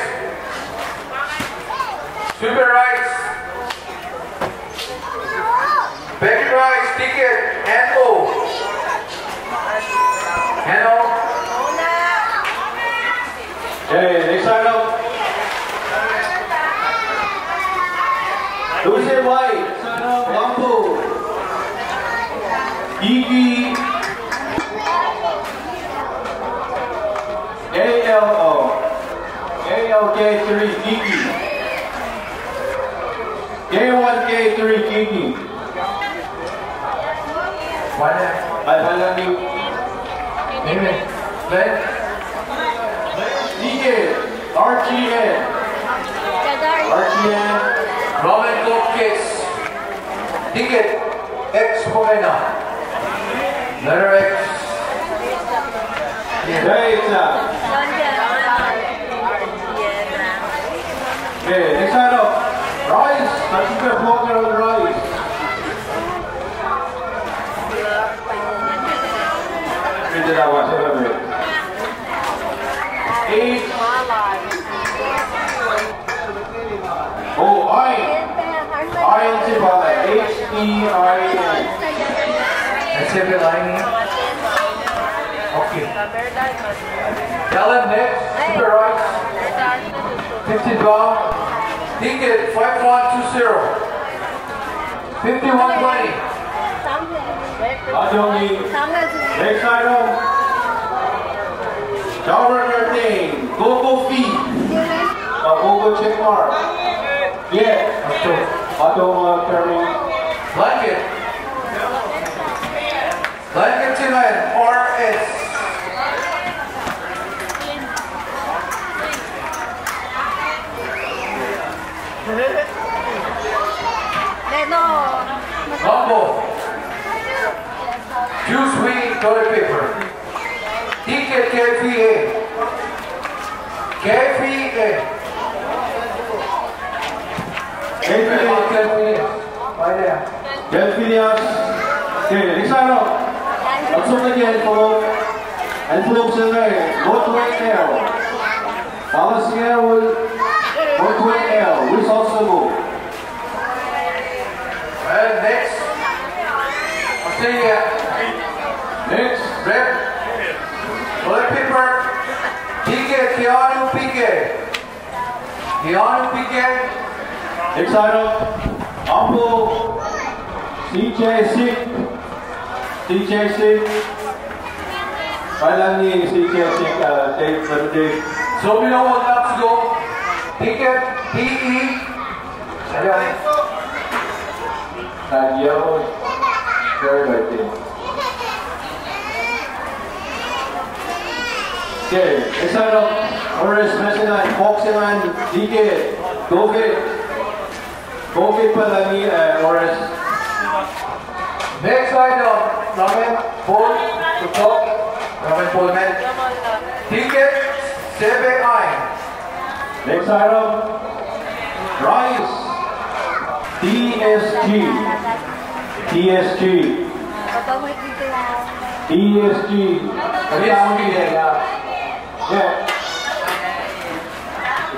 Super Rice. Becky Rice, ticket. N.O. N.O. Okay, next item. Lucy White. Ambo. Iggy. ALK3 Iggy. K1K3 Iggy. Ay, walang yung Name it. Then, Ticket. RGN. RGN. Robin Lopez. Ticket. X Morena. Letter X. Data. Okay, next item. Rice. That's the floater on rice. Hindi na ako sa labi. 8. Oh, I. I si pala. H-E-I-N. Civil lining. Okay. Ellen next. Super Rice. 50 dollars. Ticket 5120. 5120. Adongi. Next item. Dollar 13. Gogo fee. Gogo check mark. Yeah. Auto turning. Blanket. Blanket tonight. RS. Gumbo. Juice weed toilet paper. Ticket KFA. KFA. Delphinias. Okay, next item. Langsung lagi envelope. Envelope sila North Wayne L. Balas niya North Wayne L. Which also move. And next. Australia. Next. Red. Toilet paper. Ticket Keanu Pique. Keanu Pique. Next item. Apple. CJ6. CJ6. Kailan ni CJ6 date for the day? So we know what not to go. Ticket PE. Yellow. Very right there. Okay, next item. Orange Messina, Foxyland, DK, COVID pala ni Orange. Next item, ramen, bowl, to talk, ramen bowl man. Ticket 7I. Next item, rice. TSG. TSG. TSG. Yeah.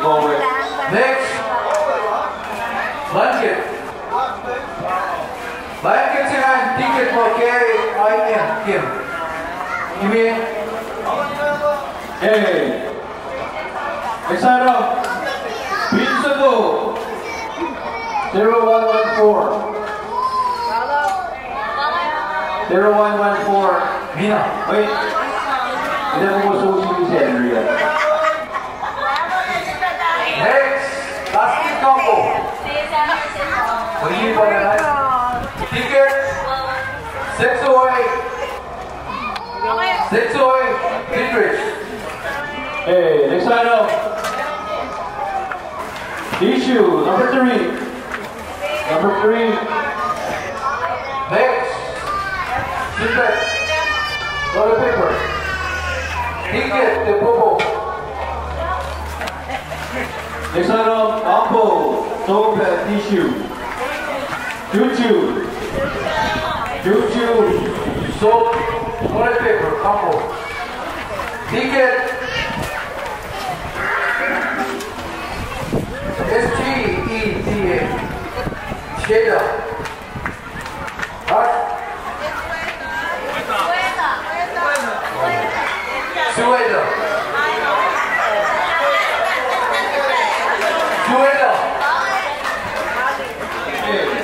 Go with. Next, blanket. Blanket and ticket for KIM. Kim. Give me. Hey. Next item, pizza go. 0114. 0114. Mina. Wait. Hindi mo susi ni Henry yan. Next, basket combo. Bagi pada night. Ticket 608. 608. Dietrich. Hey, next item. Tissue, number 3. Number 3. Next, ticket. Toilet paper. Ticket the popo. Next item, combo, soap and tissue. Choo-choo. Choo-choo. Soap, toilet paper, combo. Ticket. SGETA. Shada. What? Sueda. Sueda.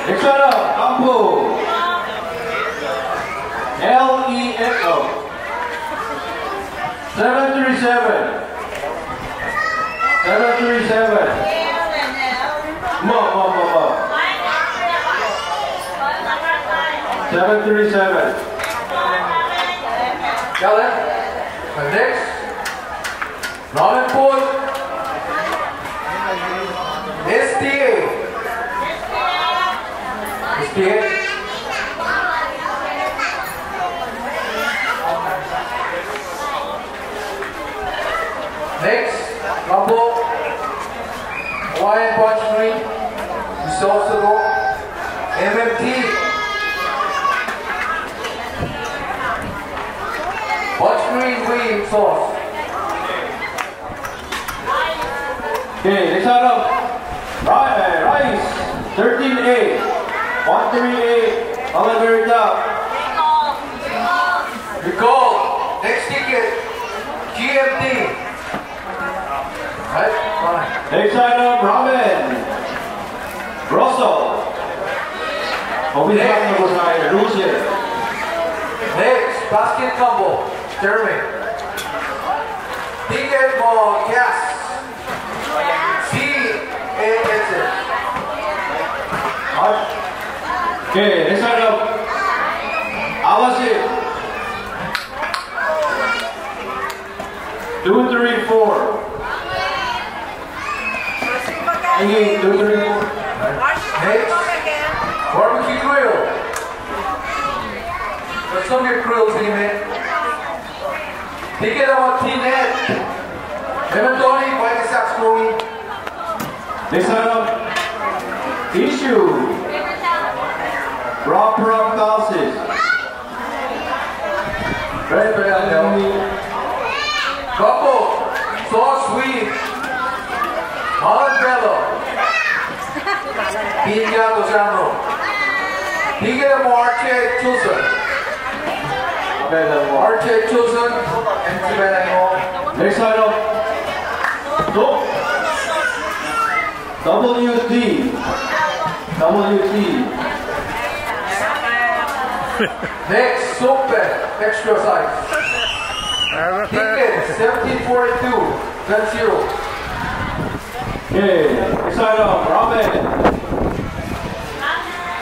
Next item, combo. LEFO. 737. 737. Mo. 737. Got it? And next, ramen pool. STA. STA. Next, Rambo. Hawaiian punch green. Risotto. MMT. Punch green sauce. Okay, next item. Rice. 13A. 138. Alaverita. Recall. Next ticket. GMT. Right? Fine. Next item, ramen. Grosso. Russian. Next, basket combo. Jeremy. Ticket for gas. CAS. Okay, next item. Awasi. 234. Again, 234. Next, barbecue grill. Let's go get grills in a minute. Ticket about T-Net. Lemon Tony, White Sox Growing. Next item. Issue. Rock pulses. Red Bell. Couple, sauce sweet. Holland Bello. Piñato Zamro. Ticket about Arcade Chilson. Arcade Chilson. And Next item. WD. Next, soap bed, extra size. Ticket 1742, that's 0. Okay, next item, ramen.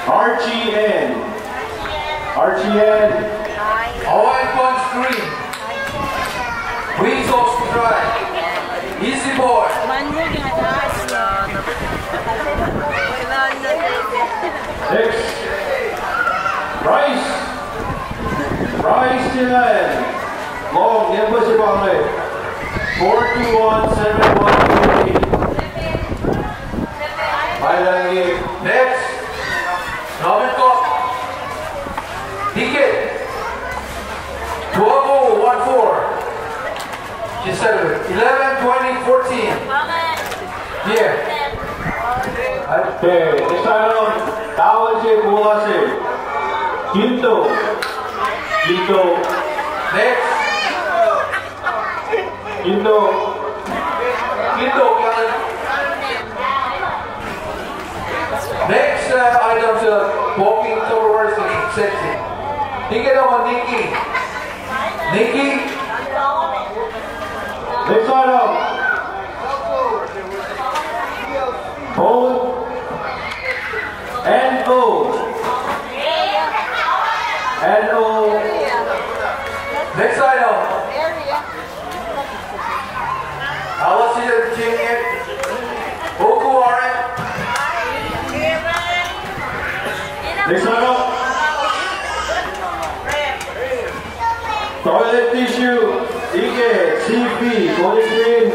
RGN. Hawaiian punch green. Green sauce to dry. Easy boy. Next, rice yan. Long, yan po si Pangay. 421-7128. Next, Robin Cook. Ticket 12-0-1-4. She said it. 11-20-14. Yeah. Okay, next item, Tawaji Bulase. Ginto. Next. Ginto, Kellen. Next item is walking towards the section. Ticket on Nikki. Next item, Hold N-O. Next item. I'll see you Virginia. Okuare. Next item, Toilet Tissue, Ike, CP, Polygreen.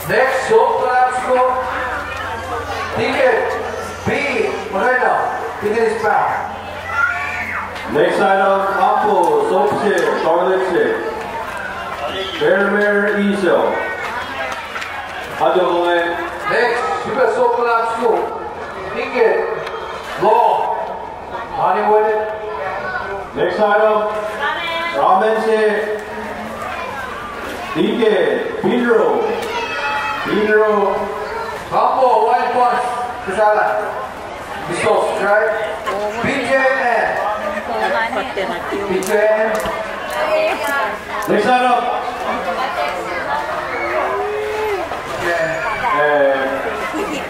Next, soap collapse. Ticket B. Moreno. Ticket is back. Next item, Apple, Soap Stick, Toilet Stick. Bear Esau. Next, super soap collapse. Ticket Law. Honeywood. Next item, Ramen Stick. Ticket, Pedro. Combo, White Punch. Kasala. Esau, right? BJN. Next item,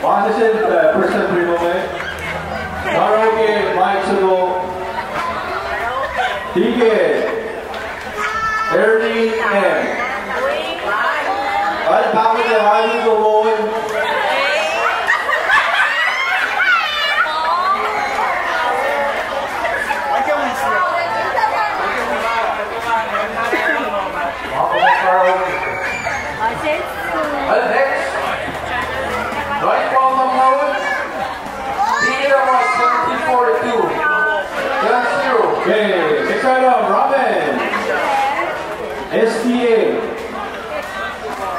Position person Primome. Karaoke, Mike Sugo. Ticket, Ernie M. All power the highway go on. Next, right from the mode. Ticket on 1742. Okay, next item, Robin. STA.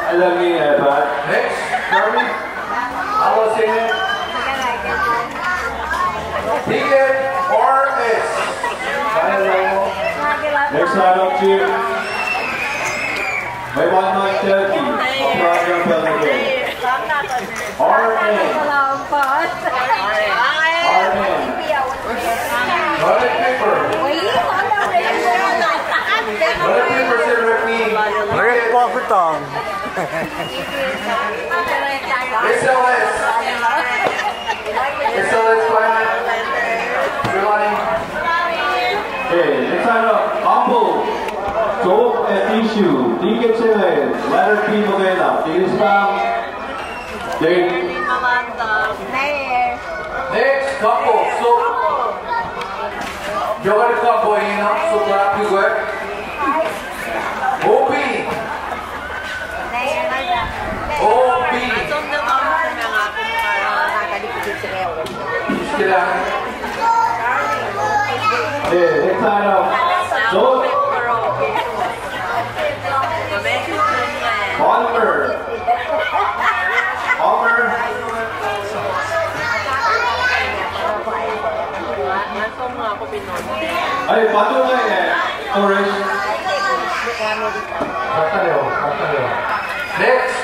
I love me, but Next, Jeremy. I will sing it. Ticket RS. next item, Chief. May 1 night turkey. A program bell again. RN. Toilet paper. Toilet paper, sir, with me. Red Pokutong. SLS. SLS plan. Everybody. Okay, next item, Apple. Soap and tissue. Ticket challenge. Letter P Magena. Ticket spam. Date. Next, couple. So, you're going to come, boy, you know, so clap you work. OP. OP. Okay, next item. Soap. Palmer. Ay, patunay orange. Next,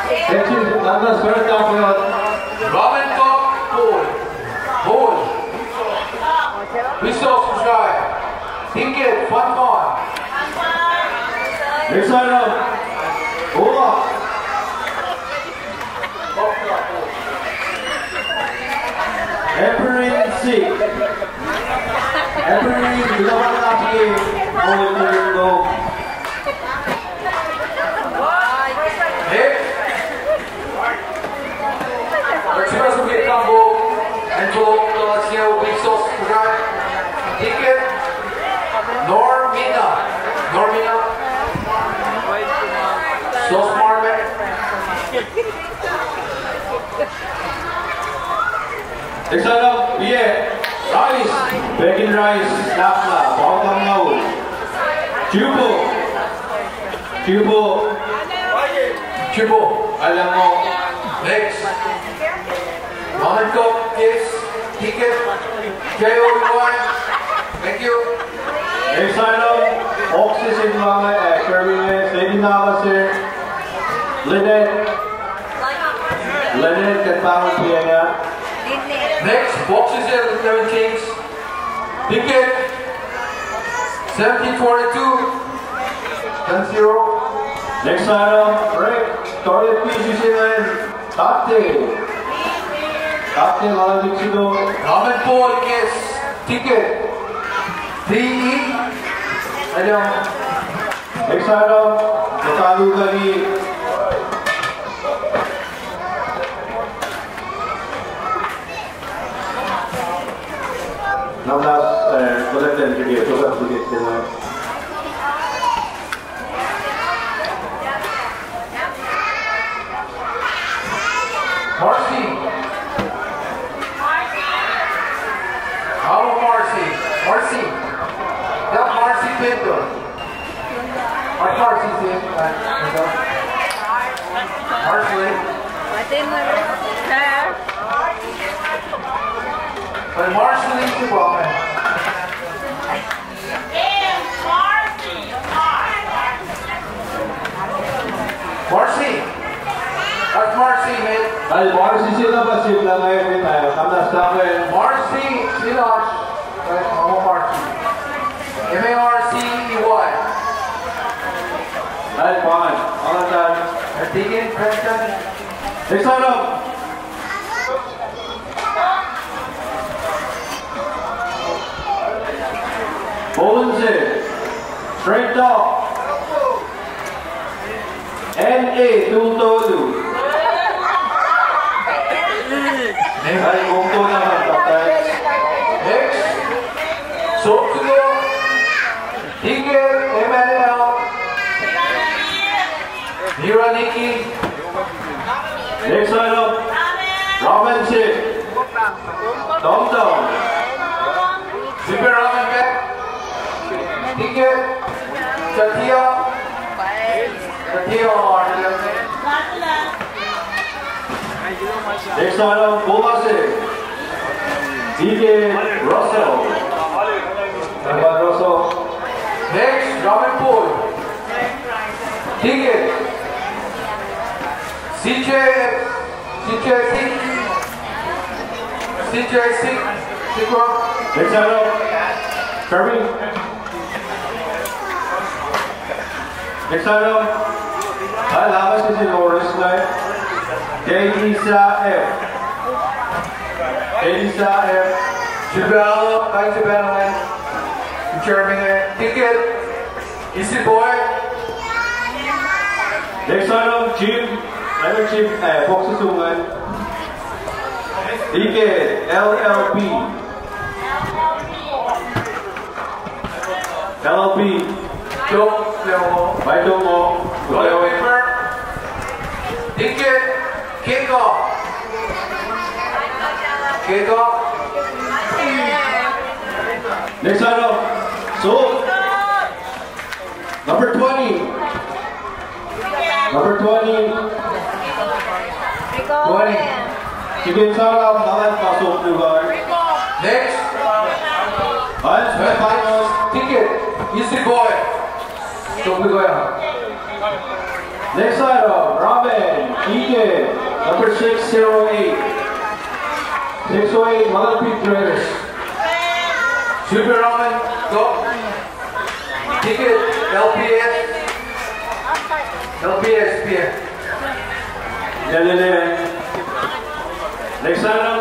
Next is Nanda's first afternoon. Robin Cook, Paul. Esau, subscribe. Ticket, Fun. Next item, Ola. Emperor Sick. Emperor, ginawa na natin go. Next, express will be a combo. Envelope, let's hear Esau, subscribe. Ticket, Normina. Next item, rice, bacon rice, napna, bawang naul, Chubo, alam mo. Next. Moment Coke is ticket. KO1. Thank you. Next item, oxygen mga Sharolyn, Lady Navasir, Lynette, Katpawang Piana. Next, boxes here, 11 Kings. Ticket 1742. 10-0. Next item, toilet pieces in Tate, malamig sido. Comment Paul is ticket 3E. Ayun. Next item, Natalu Gani. Now last, collected video, Marcy. Hello, Marcy. Marcy. That Marcy Pinto. What Marcy's in? Marcy. But Marcy leaves the ball, man. Marcy. That's Marcy, man. Ay, Marcy sila ba sila ngayon tayo? Kamnas namin. Marcy, Silosh. Right, Marcy. M-A-R-C-E-Y. Ay, pangan. Pangan dyan. Tigin, Preston. Next item. Bones, straight dog. N.A. Tutolu. Ay, kungto naman, tatay. Next. Sotsugo. Tigil, MNL. Hiraniki. Next item. Ramen Chip. Tom Tom. Super Ramen Back. Tigil. Chatia. Chatia or Next item, Bomase. DJ Russell. Russell. Next, Ramen Pool. Tigil. CJ6. Next item, Kirby. Next item, ay lakas kasi Loris na eh. Elisa F. Chibello, hi Chibello. Chairman, ticket. Easy boy. Next item, Jim. Chip, Boksusungan. Ticket, LLP. By Domo. Royal Paper. Ticket. Kick off. Next item, so number 20. Sige, sarap banget masuk juga. Next. Hans Finals. Ticket. Easy boy. Tunggu goyang. Next item, Ramen, Ticket, number 608. 608, Malapi Traders. Super Ramen. Go. Ticket. LPS. PF. Next item,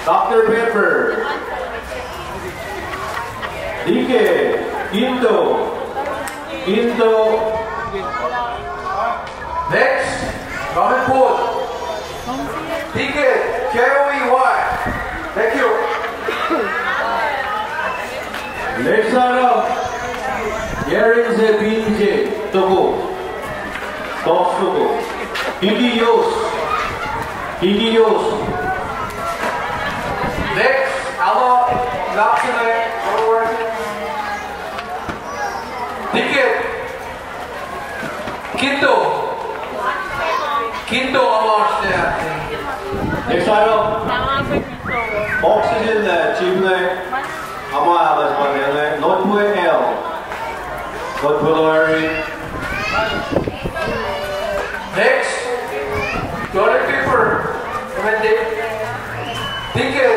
Dr. Pepper. Ticket, Quinto. Next, Ramen Pool. Ticket, KOEY. Thank you. Next item, Yerin BJ, Togo. Higios. Next, Alma Lapsene forward. Ticket. Quinto Amar Next item. Oxygen Chimney. Ama alas Manele. Notebook L. Notebook Next, toilet paper. Ticket.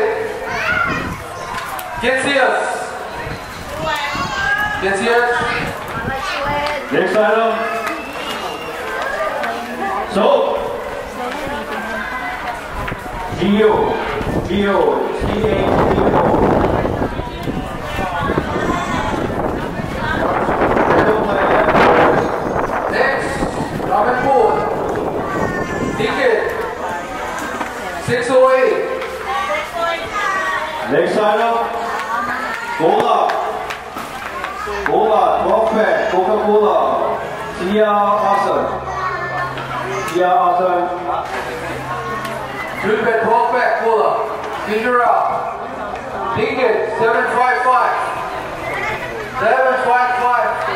Get serious. Next item. Soap. Geo. Next, ramen pool. Ticket. 608. Next item. Cola. 12 pack. Coca-Cola. Tia Awesome. 12 pack cola. Ginger out. Ticket 755. 755.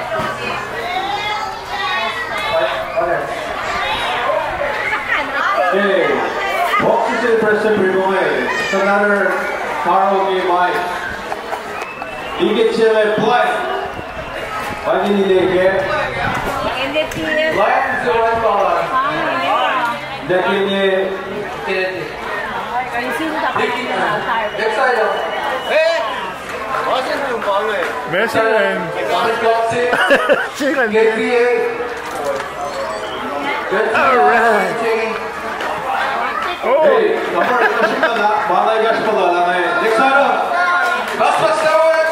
Okay. Oxygen President Brigade. Another karaoke mic. Ticket Chile Play. What did you get? Light is $1. Next item. Messi Chicken. KPA. Alright. Hey, number Malay Gaspala. Next item.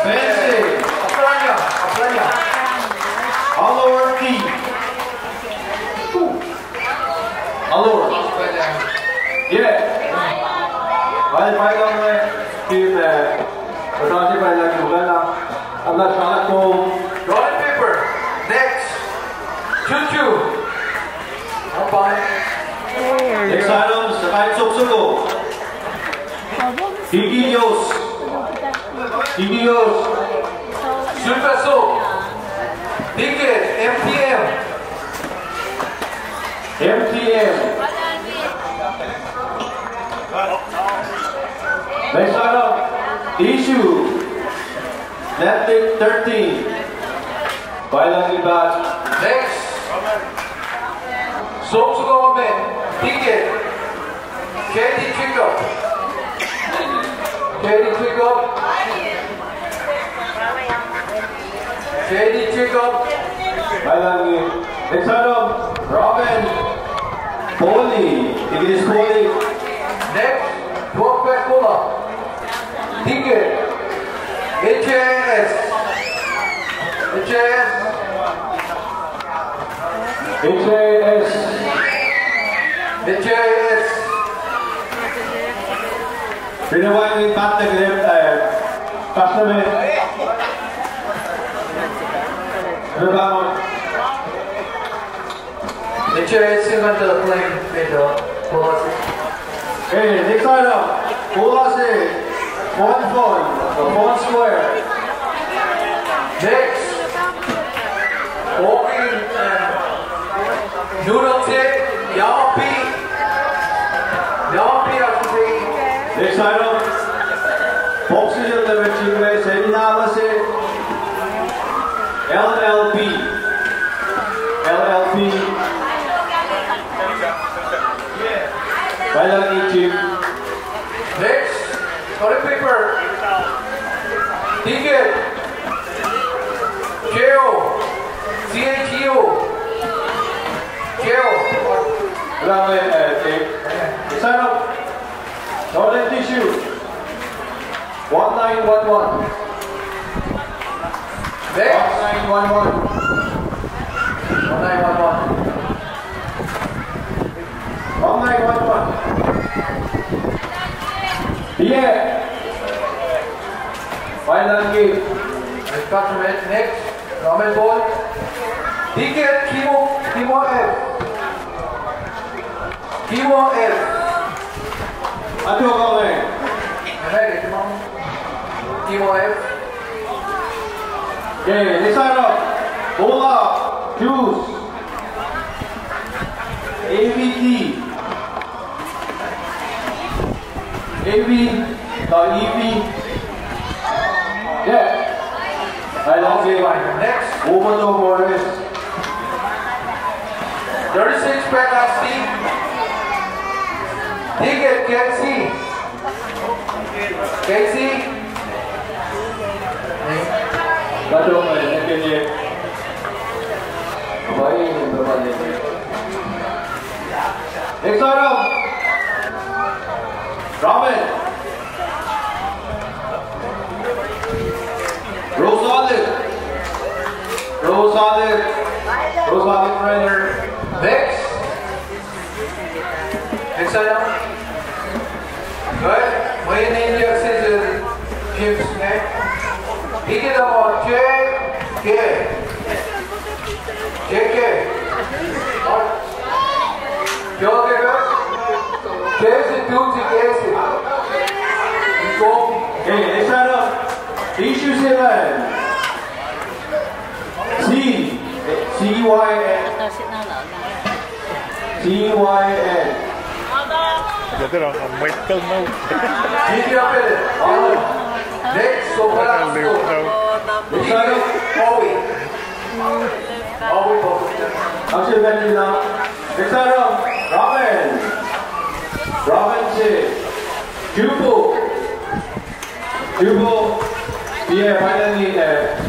Fancy. Allure tea. Allure. Yeah. Bye lang team Patati by like Uganda. I'm not trying to Toilet paper. Next. Choo-choo. next item, Sakai Sopsugo. Gigios. Super soap. Ticket. MTM. Next item, Issue. Netflix 13. Violently bad. Next. Soap to government. Ticket. Candy Trigger. Violently. Next item, Robin. Holy. It is holy. Next. 12 pack cola. Ticket. HAS. Pinawang yung pat na grip customer. Ano ba mo? HAS yung ganda playing ito. Okay, next item. Pulase. Phone square. Next. Walking noodle tip. Yamapi actually. Next item. Oxygen level chingwe. Seminala se. LLP. Kailang i-chip. Next. Toilet paper. Ticket. CHEO. Wala mo yung tape. Sign up. Toilet tissue. 1911. Next. 1911. 1911. Yeah. Final game. Let's cut from it. Next. Ramen bowl. Ticket. Kimo F. Ato ka mo eh. Alright. TOF. Okay, next sign up. Bola, Juice, ABT, AB, EV. Yeah. I don't see one. Next. Over to Morris. 36 back on Steve. Ticket, Casey. Casey. Bắt đầu người nhân viên gì? Với những cơ quan gì? Next side up. Robin. Rose Olive Trainer. Next. Next side up. Good. May ninja scissors. Chips, okay? Pick it up, JK. You okay, guys? Casey, duty, Casey. Go. Okay, next side up. Issue 7. CYN. Giờ tôi làm mấy cân đâu. Keep it up in it. Next, so what else? Next side up. Owie. Action venue now. Next side up. Robin C. Jubo. Yeah, finally.